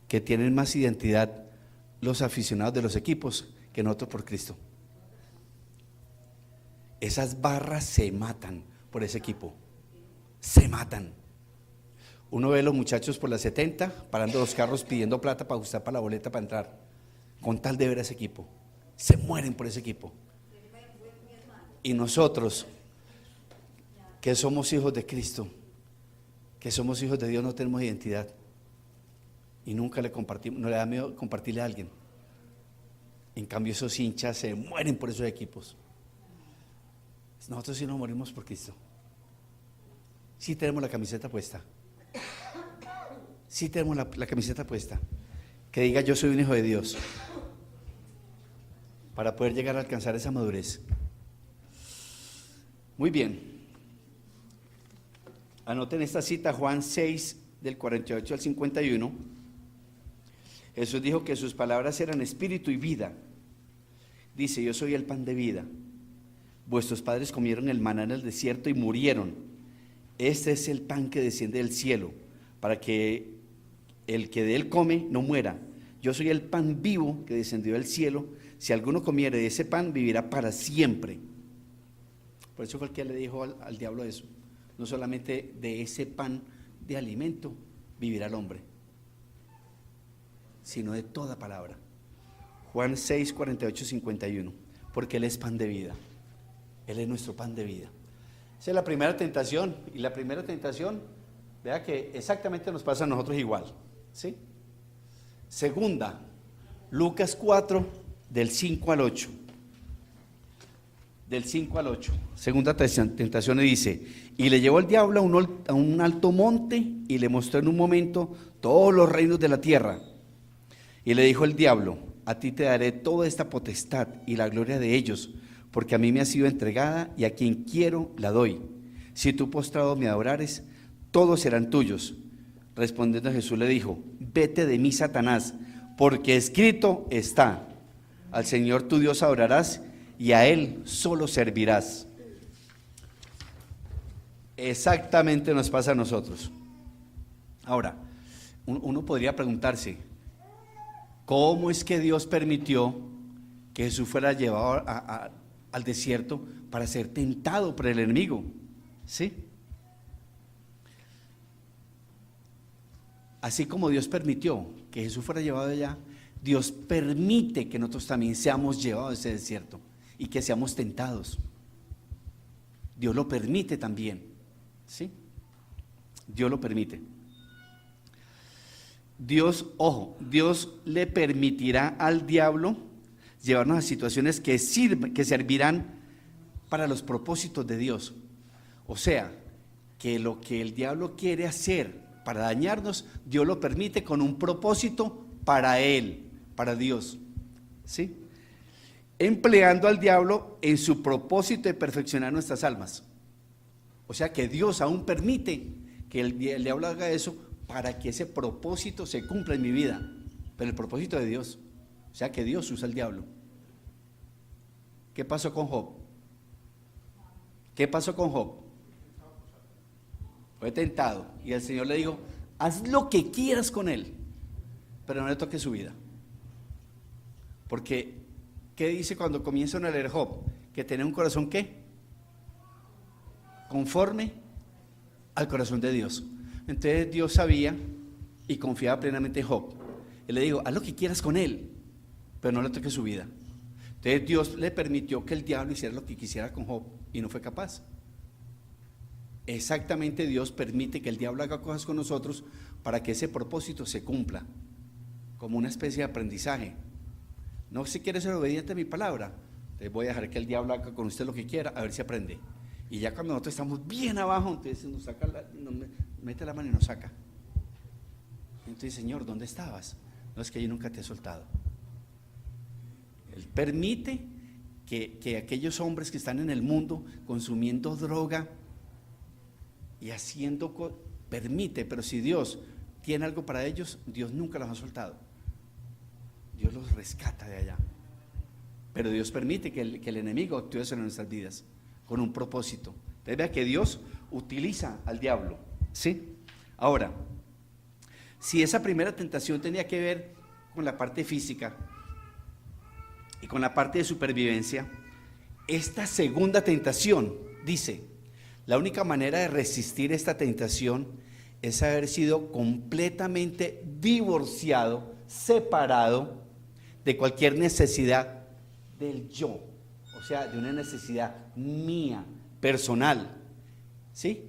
que tienen más identidad los aficionados de los equipos que nosotros por Cristo? Esas barras se matan por ese equipo, se matan. Uno ve a los muchachos por las 70 parando los carros pidiendo plata para ajustar para la boleta para entrar, con tal de ver a ese equipo. Se mueren por ese equipo. Y nosotros, que somos hijos de Cristo, que somos hijos de Dios, no tenemos identidad y nunca le compartimos, no le da miedo compartirle a alguien. En cambio esos hinchas se mueren por esos equipos. Nosotros sí nos morimos por Cristo. Sí tenemos la camiseta puesta. Sí tenemos la camiseta puesta. Que diga yo soy un hijo de Dios. Para poder llegar a alcanzar esa madurez. Muy bien. Anoten esta cita, Juan 6, del 48 al 51. Jesús dijo que sus palabras eran espíritu y vida. Dice, yo soy el pan de vida. Vuestros padres comieron el maná en el desierto y murieron. Este es el pan que desciende del cielo, para que el que de él come no muera. Yo soy el pan vivo que descendió del cielo. Si alguno comiere de ese pan, vivirá para siempre. Por eso fue el que le dijo al diablo eso. No solamente de ese pan de alimento vivirá el hombre, sino de toda palabra. Juan 6, 48, 51. Porque Él es pan de vida. Él es nuestro pan de vida. Esa es la primera tentación. Y la primera tentación, vea que exactamente nos pasa a nosotros igual, ¿sí? Segunda, Lucas 4, del 5 al 8. Del 5 al 8. Segunda tentación dice, y le llevó el diablo a un alto monte y le mostró en un momento todos los reinos de la tierra. Y le dijo el diablo, a ti te daré toda esta potestad y la gloria de ellos, porque a mí me ha sido entregada y a quien quiero la doy. Si tú postrado me adorares, todos serán tuyos. Respondiendo Jesús le dijo, vete de mí, Satanás, porque escrito está, al Señor tu Dios adorarás y a Él solo servirás. Exactamente nos pasa a nosotros. Ahora, uno podría preguntarse, ¿cómo es que Dios permitió que Jesús fuera llevado al desierto para ser tentado por el enemigo? ¿Sí? Así como Dios permitió que Jesús fuera llevado allá, Dios permite que nosotros también seamos llevados a ese desierto y que seamos tentados. Dios lo permite también, ¿sí? Dios lo permite. Dios, ojo, Dios le permitirá al diablo llevarnos a situaciones que servirán para los propósitos de Dios. O sea, que lo que el diablo quiere hacer para dañarnos, Dios lo permite con un propósito para Él, para Dios, ¿sí? Empleando al diablo en su propósito de perfeccionar nuestras almas. O sea que Dios aún permite que el diablo haga eso para que ese propósito se cumpla en mi vida, pero el propósito de Dios. O sea que Dios usa al diablo. ¿Qué pasó con Job? ¿Qué pasó con Job? Fue tentado y el Señor le dijo, haz lo que quieras con él, pero no le toques su vida. Porque, ¿qué dice cuando comienzan a leer Job? Que tenía un corazón, ¿qué? Conforme al corazón de Dios. Entonces Dios sabía y confiaba plenamente en Job. Él le dijo, haz lo que quieras con él, pero no le toques su vida. Entonces Dios le permitió que el diablo hiciera lo que quisiera con Job y no fue capaz. Exactamente, Dios permite que el diablo haga cosas con nosotros para que ese propósito se cumpla, como una especie de aprendizaje. No, si quieres ser obediente a mi palabra, Entonces voy a dejar que el diablo haga con usted lo que quiera, a ver si aprende. Y ya cuando nosotros estamos bien abajo, entonces nos saca mete la mano y nos saca. Entonces, Señor, ¿dónde estabas? No, es que yo nunca te he soltado. Él permite que aquellos hombres que están en el mundo consumiendo droga y haciendo permite, pero si Dios tiene algo para ellos, Dios nunca los ha soltado. Dios los rescata de allá. Pero Dios permite que el enemigo actúe sobre nuestras vidas con un propósito. Entonces vea que Dios utiliza al diablo, ¿sí? Ahora, si esa primera tentación tenía que ver con la parte física y con la parte de supervivencia, esta segunda tentación dice: la única manera de resistir esta tentación es haber sido completamente divorciado, separado de cualquier necesidad del yo, o sea, de una necesidad mía, personal, ¿sí?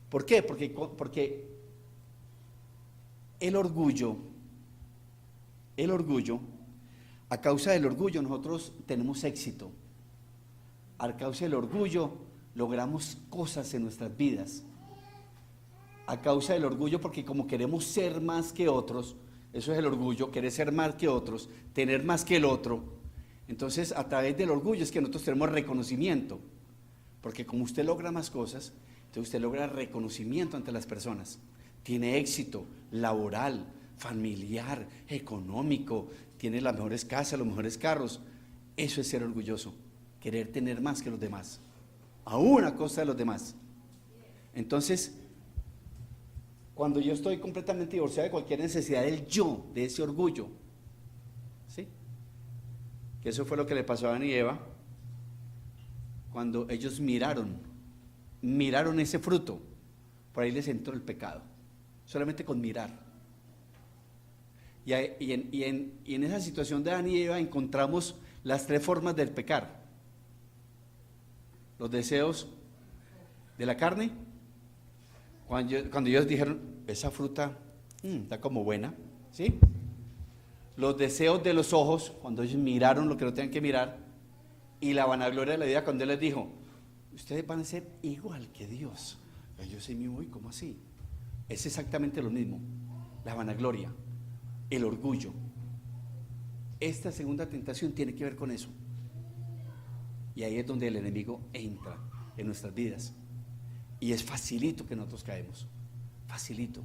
¿Por qué? Porque el orgullo, a causa del orgullo nosotros tenemos éxito. A causa del orgullo logramos cosas en nuestras vidas. A causa del orgullo, porque como queremos ser más que otros, eso es el orgullo, querer ser más que otros, tener más que el otro. Entonces, a través del orgullo es que nosotros tenemos reconocimiento, porque como usted logra más cosas, entonces usted logra reconocimiento ante las personas. Tiene éxito laboral, familiar, económico, tiene las mejores casas, los mejores carros. Eso es ser orgulloso, querer tener más que los demás, aún a costa de los demás. Entonces, cuando yo estoy completamente divorciado de cualquier necesidad del yo, de ese orgullo, ¿sí? Que eso fue lo que le pasó a Adán y Eva cuando ellos miraron ese fruto. Por ahí les entró el pecado, solamente con mirar. Y en esa situación de Adán y Eva encontramos las tres formas del pecar: los deseos de la carne, cuando ellos dijeron, esa fruta está como buena, ¿sí? Los deseos de los ojos, cuando ellos miraron lo que no tenían que mirar, y la vanagloria de la vida, cuando Él les dijo, ustedes van a ser igual que Dios. Yo sé, uy, ¿cómo así? Es exactamente lo mismo, la vanagloria, el orgullo. Esta segunda tentación tiene que ver con eso. Y ahí es donde el enemigo entra en nuestras vidas. Y es facilito que nosotros caemos, facilito.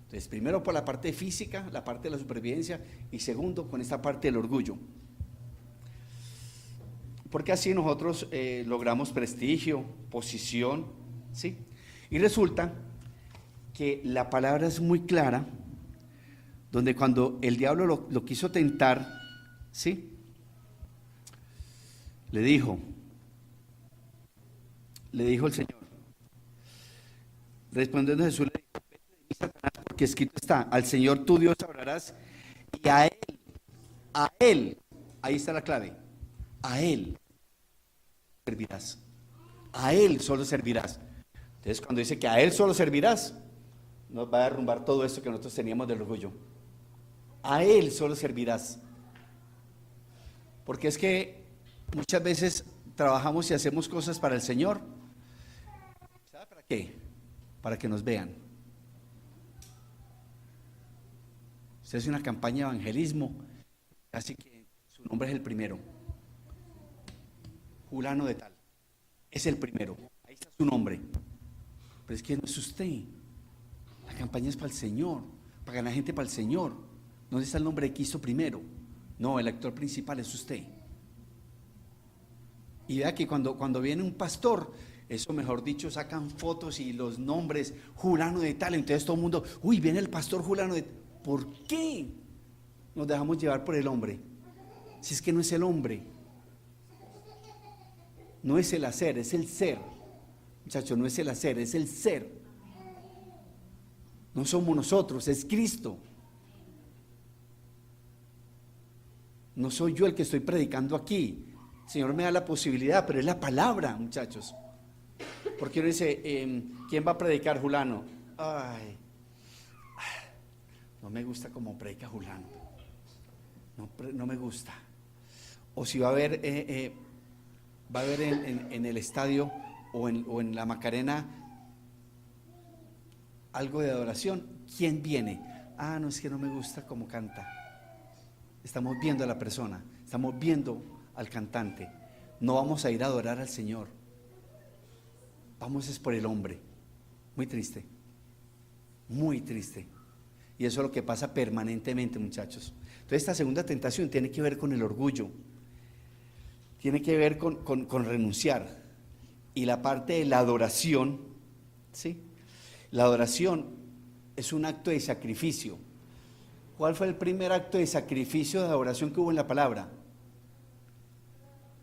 Entonces, primero por la parte física, la parte de la supervivencia, y segundo con esta parte del orgullo. Porque así nosotros logramos prestigio, posición, ¿sí? Y resulta que la palabra es muy clara, donde cuando el diablo lo quiso tentar, ¿sí? Le dijo el Señor, respondiendo Jesús le dijo, vete de mí, Satanás, porque escrito está, al Señor tu Dios adorarás, y a Él, ahí está la clave, a Él servirás, a Él solo servirás. Entonces cuando dice que a Él solo servirás, nos va a derrumbar todo esto que nosotros teníamos del orgullo. A Él solo servirás. Porque es que muchas veces trabajamos y hacemos cosas para el Señor. ¿Sabe para qué? Para que nos vean. Usted hace una campaña de evangelismo, así que su nombre es el primero. Fulano de tal. Es el primero. Ahí está su nombre. Pero es que no es usted. La campaña es para el Señor, para ganar gente para el Señor. ¿Dónde está el nombre de Cristo primero? No, el actor principal es usted. Y vea que cuando viene un pastor, eso mejor dicho, sacan fotos y los nombres, Julano de tal, entonces todo el mundo, uy, viene el pastor Julano de tal. ¿Por qué nos dejamos llevar por el hombre? Si es que no es el hombre, no es el hacer, es el ser. Muchachos, no es el hacer, es el ser. No somos nosotros, es Cristo. No soy yo el que estoy predicando aquí. El Señor me da la posibilidad, pero es la palabra, muchachos. Porque uno dice, ¿quién va a predicar? Julano. Ay, no me gusta como predica Julano. No me gusta. o si va a haber, en el estadio o en la Macarena algo de adoración. ¿Quién viene? Ah, no, es que no me gusta cómo canta. Estamos viendo a la persona, estamos viendo al cantante. No vamos a ir a adorar al Señor, vamos es por el hombre. Muy triste, muy triste. Y eso es lo que pasa permanentemente, muchachos. Entonces esta segunda tentación tiene que ver con el orgullo, tiene que ver con renunciar. Y la parte de la adoración, ¿sí? La adoración es un acto de sacrificio. ¿Cuál fue el primer acto de sacrificio de adoración que hubo en la palabra?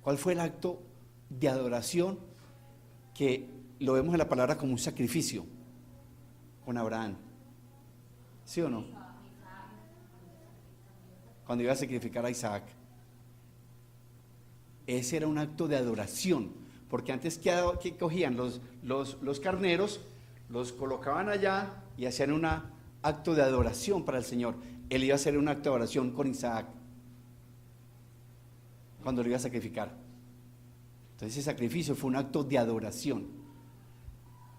¿Cuál fue el acto de adoración que lo vemos en la palabra como un sacrificio? Con Abraham. ¿Sí o no? Cuando iba a sacrificar a Isaac. Ese era un acto de adoración, porque antes que cogían los carneros, los colocaban allá y hacían un acto de adoración para el Señor. Él iba a hacer un acto de adoración con Isaac cuando lo iba a sacrificar. Entonces ese sacrificio fue un acto de adoración.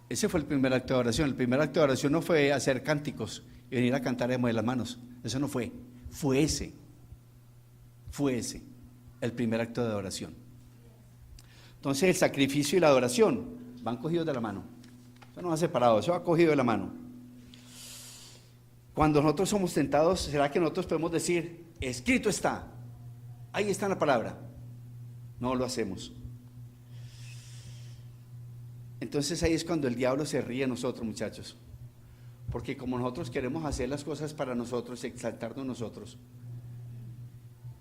Ese fue el primer acto de adoración. El primer acto de adoración no fue hacer cánticos y venir a cantar de las manos. Eso no fue. Fue ese el primer acto de adoración. Entonces el sacrificio y la adoración van cogidos de la mano. Eso no va separado, eso va cogido de la mano. Cuando nosotros somos tentados, ¿será que nosotros podemos decir, escrito está, ahí está la palabra? No lo hacemos. Entonces ahí es cuando el diablo se ríe de nosotros, muchachos, porque como nosotros queremos hacer las cosas para nosotros, exaltarnos nosotros.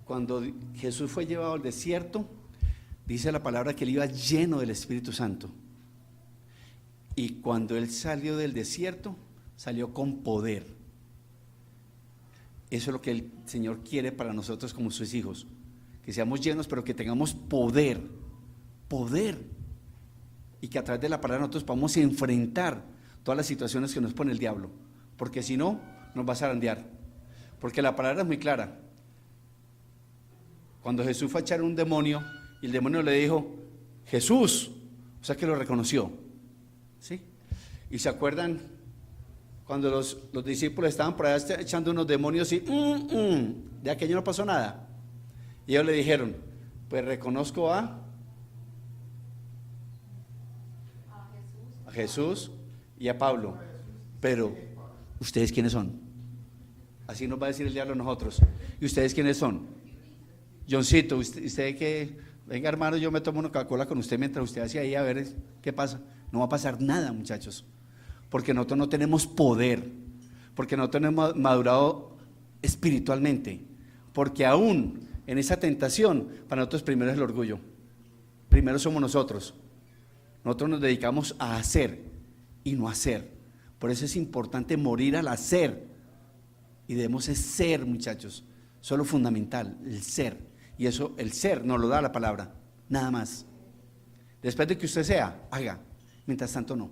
Cuando Jesús fue llevado al desierto, dice la palabra que él iba lleno del Espíritu Santo, y cuando él salió del desierto, salió con poder. Eso es lo que el Señor quiere para nosotros como sus hijos, que seamos llenos, pero que tengamos poder, y que a través de la palabra nosotros podamos enfrentar todas las situaciones que nos pone el diablo, porque si no, nos va a zarandear, porque la palabra es muy clara. Cuando Jesús fue a echar un demonio, y el demonio le dijo, Jesús, o sea que lo reconoció, ¿sí? Y se acuerdan cuando los discípulos estaban por allá echando unos demonios y de aquello no pasó nada, y ellos le dijeron, pues reconozco a Jesús y a Pablo, pero ¿ustedes quiénes son? Así nos va a decir el diablo a nosotros. ¿Y ustedes quiénes son? Johncito, usted que, venga hermano, yo me tomo una Coca-Cola con usted mientras usted hace ahí a ver qué pasa. No va a pasar nada, muchachos, porque nosotros no tenemos poder, porque nosotros no hemos madurado espiritualmente, porque aún en esa tentación, para nosotros primero es el orgullo, primero somos nosotros. Nosotros nos dedicamos a hacer y no hacer. Por eso es importante morir al hacer, y debemos ser, muchachos. Eso es lo fundamental, el ser. Y eso, el ser nos lo da la palabra, nada más. Después de que usted sea, haga. Mientras tanto no.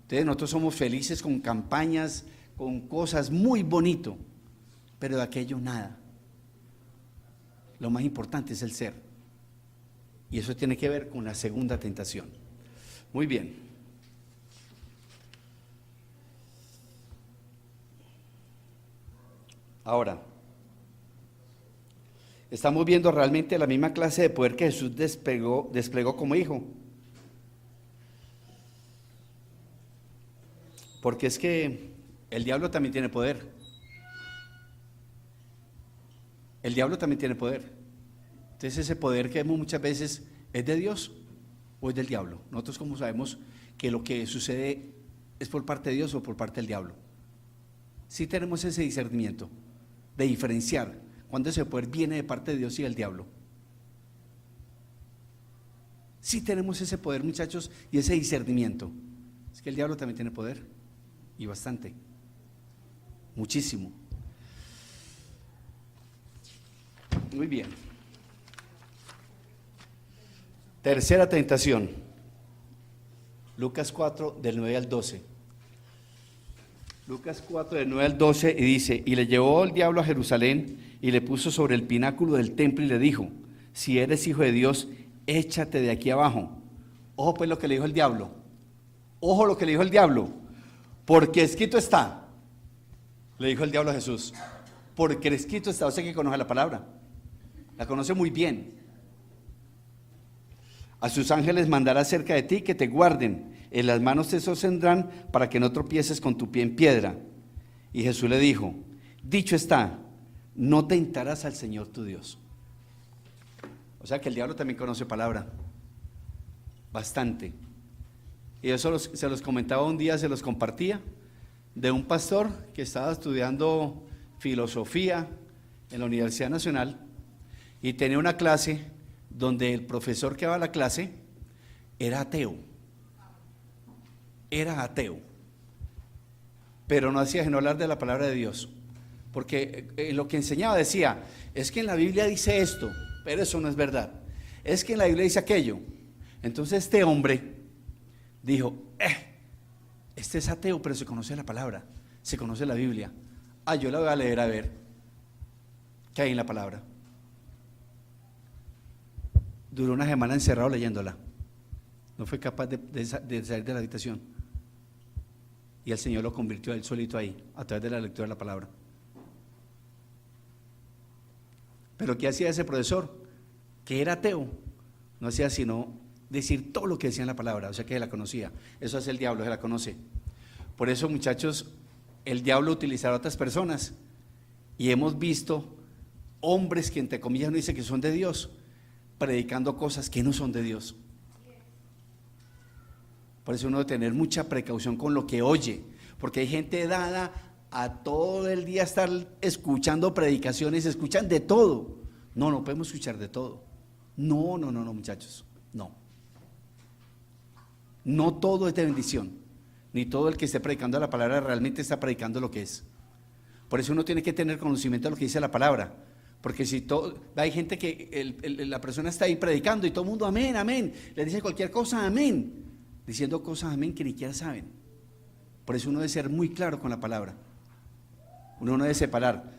Entonces nosotros somos felices con campañas, con cosas muy bonito, pero de aquello nada. Lo más importante es el ser. Y eso tiene que ver con la segunda tentación. Muy bien. Ahora, estamos viendo realmente la misma clase de poder que Jesús desplegó como hijo. Porque es que el diablo también tiene poder. El diablo también tiene poder. Entonces ese poder que vemos muchas veces, ¿es de Dios o es del diablo? Nosotros como sabemos que lo que sucede es por parte de Dios o por parte del diablo. Sí tenemos ese discernimiento de diferenciar cuando ese poder viene de parte de Dios y del diablo. Sí tenemos ese poder, muchachos, y ese discernimiento. Es que el diablo también tiene poder, y bastante, muchísimo. Muy bien. Tercera tentación, Lucas 4, del 9 al 12. Lucas 4, del 9 al 12, y dice: y le llevó el diablo a Jerusalén y le puso sobre el pináculo del templo y le dijo: si eres hijo de Dios, échate de aquí abajo. Ojo pues lo que le dijo el diablo. Ojo lo que le dijo el diablo. Porque escrito está, le dijo el diablo a Jesús. Porque escrito está. O sea que conoce la palabra. La conoce muy bien. A sus ángeles mandará cerca de ti que te guarden. En las manos te sostendrán para que no tropieces con tu pie en piedra. Y Jesús le dijo: dicho está, no tentarás al Señor tu Dios. O sea que el diablo también conoce palabra. Bastante. Y eso se los comentaba un día, se los compartía, de un pastor que estaba estudiando filosofía en la Universidad Nacional y tenía una clase donde el profesor que daba la clase era ateo. Era ateo. Pero no hacía sino hablar de la palabra de Dios. Porque en lo que enseñaba decía: es que en la Biblia dice esto, pero eso no es verdad. Es que en la Biblia dice aquello. Entonces este hombre dijo: este es ateo, pero se conoce la palabra, se conoce la Biblia. Yo la voy a leer a ver qué hay en la palabra. Duró una semana encerrado leyéndola. No fue capaz de salir de la habitación. Y el Señor lo convirtió a él solito ahí, a través de la lectura de la palabra. Pero ¿qué hacía ese profesor? Que era ateo. No hacía sino decir todo lo que decía en la palabra, o sea que la conocía. Eso hace el diablo, se la conoce. Por eso, muchachos, el diablo utilizará a otras personas. Y hemos visto hombres que entre comillas no dicen que son de Dios, predicando cosas que no son de Dios. Por eso uno debe tener mucha precaución con lo que oye, porque hay gente dada a todo el día estar escuchando predicaciones, escuchan de todo. No podemos escuchar de todo. No, muchachos, no. No todo es de bendición, ni todo el que esté predicando la palabra realmente está predicando lo que es. Por eso uno tiene que tener conocimiento de lo que dice la palabra, porque si hay gente que la persona está ahí predicando y todo el mundo amén, amén, le dice cualquier cosa amén, diciendo cosas amén que ni siquiera saben. Por eso uno debe ser muy claro con la palabra, uno no debe separar.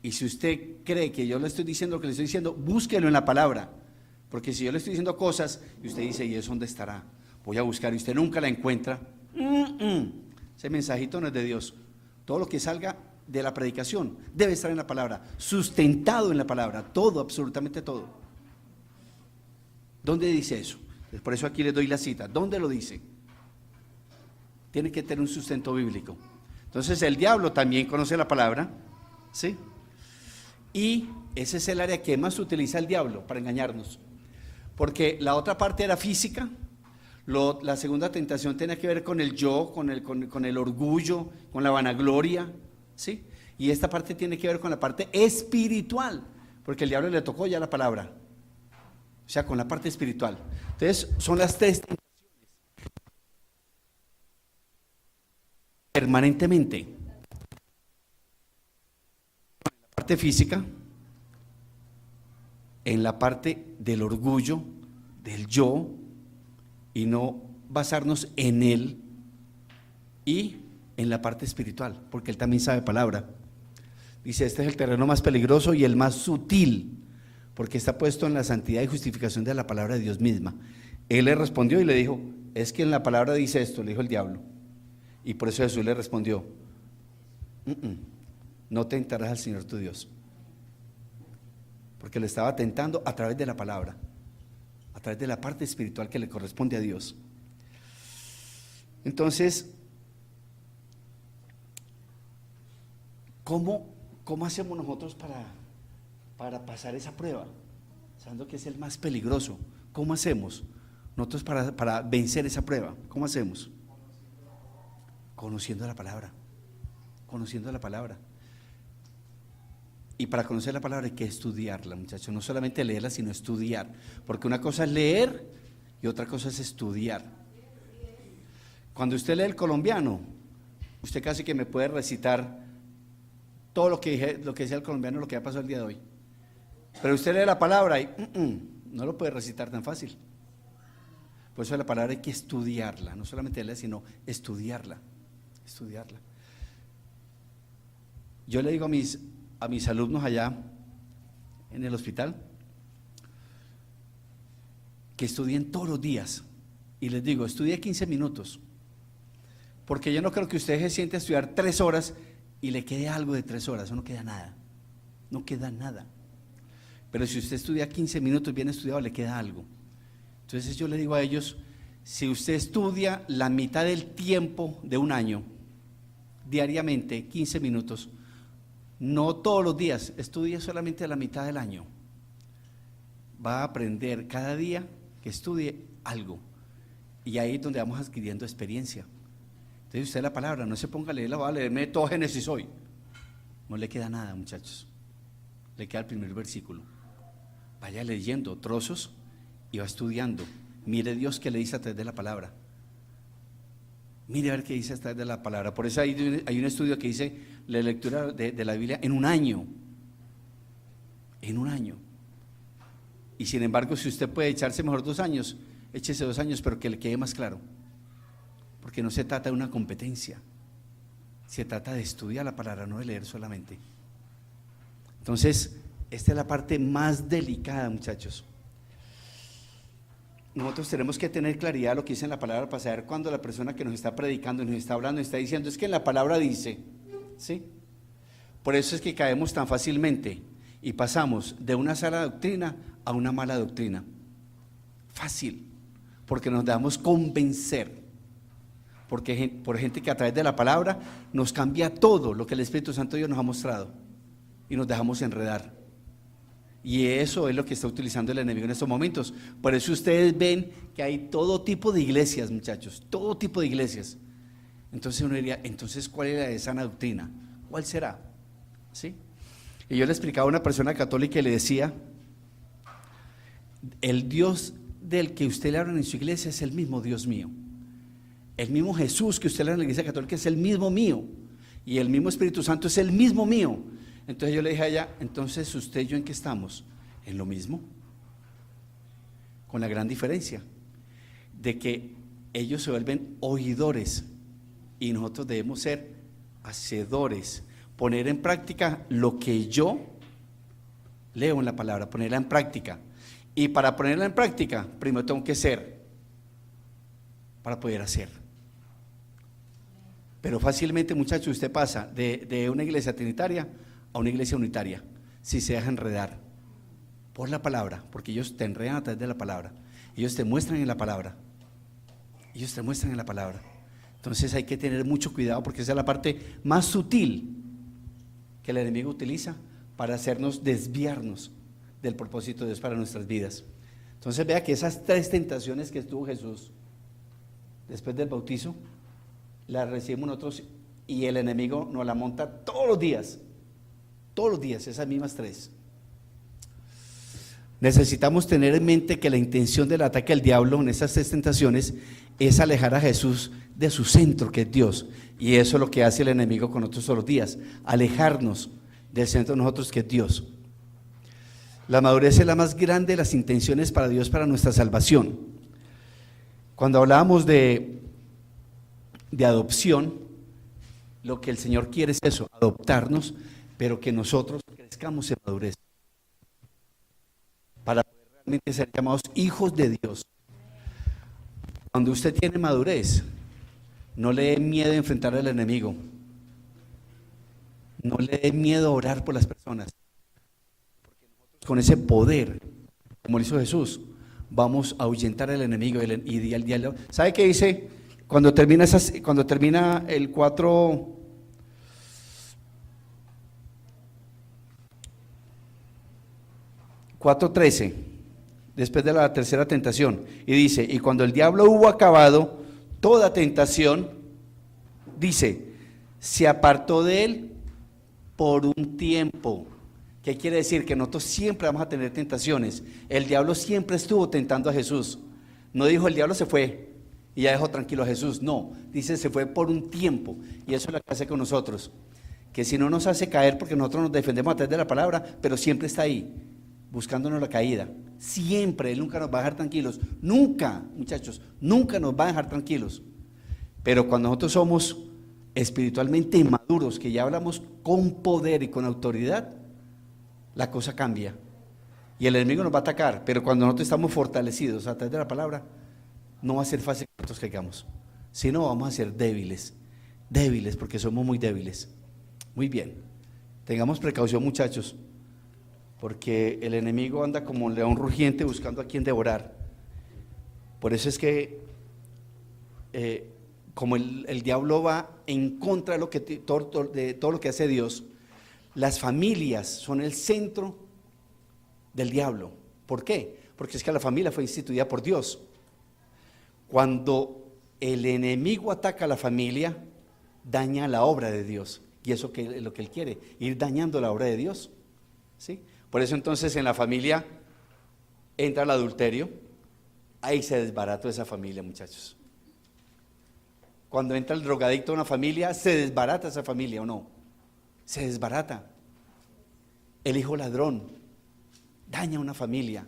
Y si usted cree que yo le estoy diciendo lo que le estoy diciendo, búsquelo en la palabra, porque si yo le estoy diciendo cosas y usted dice: ¿y eso dónde estará? Voy a buscar, y usted nunca la encuentra. Ese mensajito no es de Dios. Todo lo que salga de la predicación debe estar en la palabra, sustentado en la palabra, todo, absolutamente todo. ¿Dónde dice eso? Por eso aquí les doy la cita. ¿Dónde lo dice? Tiene que tener un sustento bíblico. Entonces el diablo también conoce la palabra, ¿sí? Y ese es el área que más utiliza el diablo para engañarnos, porque la otra parte era física. La segunda tentación tenía que ver con el yo, con el orgullo, con la vanagloria, ¿sí? Y esta parte tiene que ver con la parte espiritual, porque el diablo le tocó ya la palabra, o sea, con la parte espiritual. Entonces, son las tres tentaciones permanentemente. En la parte física, en la parte del orgullo, del yo, y no basarnos en él, y en la parte espiritual, porque él también sabe palabra. Dice: este es el terreno más peligroso y el más sutil, porque está puesto en la santidad y justificación de la palabra de Dios misma. Él le respondió y le dijo: es que en la palabra dice esto, le dijo el diablo. Y por eso Jesús le respondió: no tentarás al Señor tu Dios, porque le estaba tentando a través de la palabra, a través de la parte espiritual que le corresponde a Dios. Entonces, ¿cómo hacemos nosotros para pasar esa prueba? Sabiendo que es el más peligroso. ¿Cómo hacemos nosotros para vencer esa prueba? ¿Cómo hacemos? Conociendo la palabra. Conociendo la palabra. Y para conocer la palabra hay que estudiarla, muchachos. No solamente leerla, sino estudiar. Porque una cosa es leer y otra cosa es estudiar. Cuando usted lee el colombiano, usted casi que me puede recitar todo lo que decía el colombiano, lo que ha pasado el día de hoy. Pero usted lee la palabra y no lo puede recitar tan fácil. Por eso la palabra hay que estudiarla, no solamente leerla, sino estudiarla. Yo le digo a mis alumnos allá en el hospital que estudien todos los días, y les digo, estudie 15 minutos, porque yo no creo que usted se siente a estudiar 3 horas y le quede algo de 3 horas, eso no queda nada, no queda nada. Pero si usted estudia 15 minutos bien estudiado, le queda algo. Entonces yo le digo a ellos, si usted estudia la mitad del tiempo de un año, diariamente, 15 minutos, no todos los días, estudie solamente la mitad del año, va a aprender cada día que estudie algo, y ahí es donde vamos adquiriendo experiencia. Entonces usted la palabra, no se ponga a leerla, va a leerme todo Génesis hoy, no le queda nada, muchachos, le queda el primer versículo. Vaya leyendo trozos y va estudiando, mire Dios qué le dice a través de la palabra, mire a ver qué dice a través de la palabra. Por eso hay un estudio que dice la lectura de la Biblia en un año, y sin embargo si usted puede echarse mejor 2 años, échese 2 años, pero que le quede más claro, porque no se trata de una competencia, se trata de estudiar la palabra, no de leer solamente. Entonces esta es la parte más delicada, muchachos. Nosotros tenemos que tener claridad de lo que dice en la palabra para saber cuando la persona que nos está predicando, nos está hablando, está diciendo, es que en la palabra dice, ¿sí? Por eso es que caemos tan fácilmente y pasamos de una sana doctrina a una mala doctrina. Fácil, porque nos dejamos convencer, porque por gente que a través de la palabra nos cambia todo lo que el Espíritu Santo de Dios nos ha mostrado y nos dejamos enredar. Y eso es lo que está utilizando el enemigo en estos momentos. Por eso ustedes ven que hay todo tipo de iglesias, muchachos, todo tipo de iglesias. Entonces uno diría, entonces ¿cuál es la de sana doctrina? ¿Cuál será? ¿Sí? Y yo le explicaba a una persona católica y le decía, el Dios del que usted le habla en su iglesia es el mismo Dios mío. El mismo Jesús que usted le habla en la iglesia católica es el mismo mío. Y el mismo Espíritu Santo es el mismo mío. Entonces yo le dije a ella, entonces usted y yo ¿en qué estamos? En lo mismo, con la gran diferencia de que ellos se vuelven oidores y nosotros debemos ser hacedores, poner en práctica lo que yo leo en la palabra, ponerla en práctica. Y para ponerla en práctica, primero tengo que ser, para poder hacer. Pero fácilmente, muchachos, usted pasa de una iglesia trinitaria a una iglesia unitaria, si se deja enredar por la palabra, porque ellos te enredan a través de la palabra, ellos te muestran en la palabra, entonces hay que tener mucho cuidado, porque esa es la parte más sutil que el enemigo utiliza para hacernos desviarnos del propósito de Dios para nuestras vidas. Entonces vea que esas 3 tentaciones que tuvo Jesús después del bautizo, las recibimos nosotros y el enemigo nos la monta todos los días, esas mismas 3. Necesitamos tener en mente que la intención del ataque del diablo en esas 3 tentaciones es alejar a Jesús de su centro, que es Dios, y eso es lo que hace el enemigo con nosotros todos los días, alejarnos del centro de nosotros, que es Dios. La madurez es la más grande de las intenciones para Dios, para nuestra salvación. Cuando hablábamos de adopción, lo que el Señor quiere es eso, adoptarnos, pero que nosotros crezcamos en madurez para poder realmente ser llamados hijos de Dios. Cuando usted tiene madurez, no le dé miedo enfrentar al enemigo, no le dé miedo orar por las personas, porque nosotros con ese poder, como lo hizo Jesús, vamos a ahuyentar al enemigo y al diablo. ¿Sabe qué dice? Cuando termina el 4:13, después de la tercera tentación, y dice, y cuando el diablo hubo acabado toda tentación, dice, se apartó de él por un tiempo. ¿Qué quiere decir? Que nosotros siempre vamos a tener tentaciones. El diablo siempre estuvo tentando a Jesús. No dijo el diablo se fue y ya dejó tranquilo a Jesús. No, dice se fue por un tiempo. Y eso es lo que hace con nosotros, que si no nos hace caer, porque nosotros nos defendemos a través de la palabra, pero siempre está ahí, buscándonos la caída. Siempre, Él nunca nos va a dejar tranquilos. Nunca, muchachos, nunca nos va a dejar tranquilos. Pero cuando nosotros somos espiritualmente maduros, que ya hablamos con poder y con autoridad, la cosa cambia. Y el enemigo nos va a atacar, pero cuando nosotros estamos fortalecidos a través de la palabra, no va a ser fácil que nosotros caigamos. Si no, vamos a ser débiles, débiles, porque somos muy débiles. Muy bien, tengamos precaución, muchachos, porque el enemigo anda como un león rugiente buscando a quien devorar. Por eso es que como el diablo va en contra de, de todo lo que hace Dios, las familias son el centro del diablo. ¿Por qué? Porque es que la familia fue instituida por Dios. Cuando el enemigo ataca a la familia, daña la obra de Dios. Y eso es lo que él quiere, ir dañando la obra de Dios, ¿sí? Por eso entonces en la familia entra el adulterio, ahí se desbarata esa familia, muchachos. Cuando entra el drogadicto a una familia, se desbarata esa familia, ¿o no? Se desbarata. El hijo ladrón daña una familia.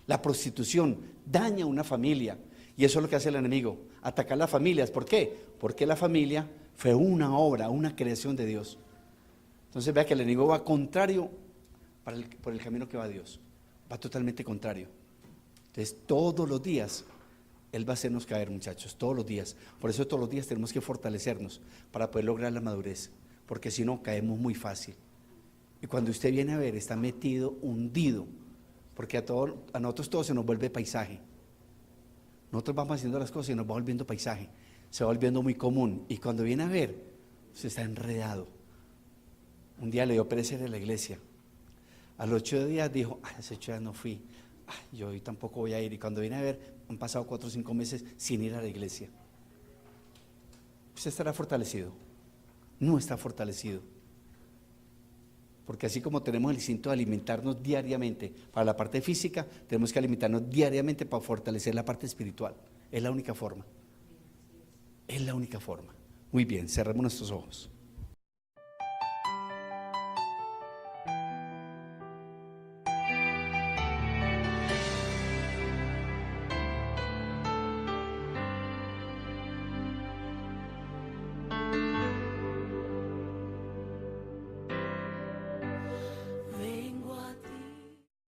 La prostitución daña una familia. Y eso es lo que hace el enemigo, atacar las familias. ¿Por qué? Porque la familia fue una obra, una creación de Dios. Entonces vea que el enemigo va contrario por el camino que va Dios. Va totalmente contrario. Entonces todos los días Él va a hacernos caer, muchachos, todos los días. Por eso todos los días tenemos que fortalecernos para poder lograr la madurez, porque si no caemos muy fácil. Y cuando usted viene a ver, está metido, hundido, porque a nosotros todo se nos vuelve paisaje. Nosotros vamos haciendo las cosas y nos va volviendo paisaje, se va volviendo muy común, y cuando viene a ver, se está enredado. Un día le dio pereza ir a la iglesia. A los 8 días dijo, hace 8 días no fui, yo hoy tampoco voy a ir. Y cuando viene a ver, han pasado 4 o 5 meses sin ir a la iglesia. ¿Usted estará fortalecido? No está fortalecido. Porque así como tenemos el instinto de alimentarnos diariamente para la parte física, tenemos que alimentarnos diariamente para fortalecer la parte espiritual. Es la única forma. Es la única forma. Muy bien, cerremos nuestros ojos.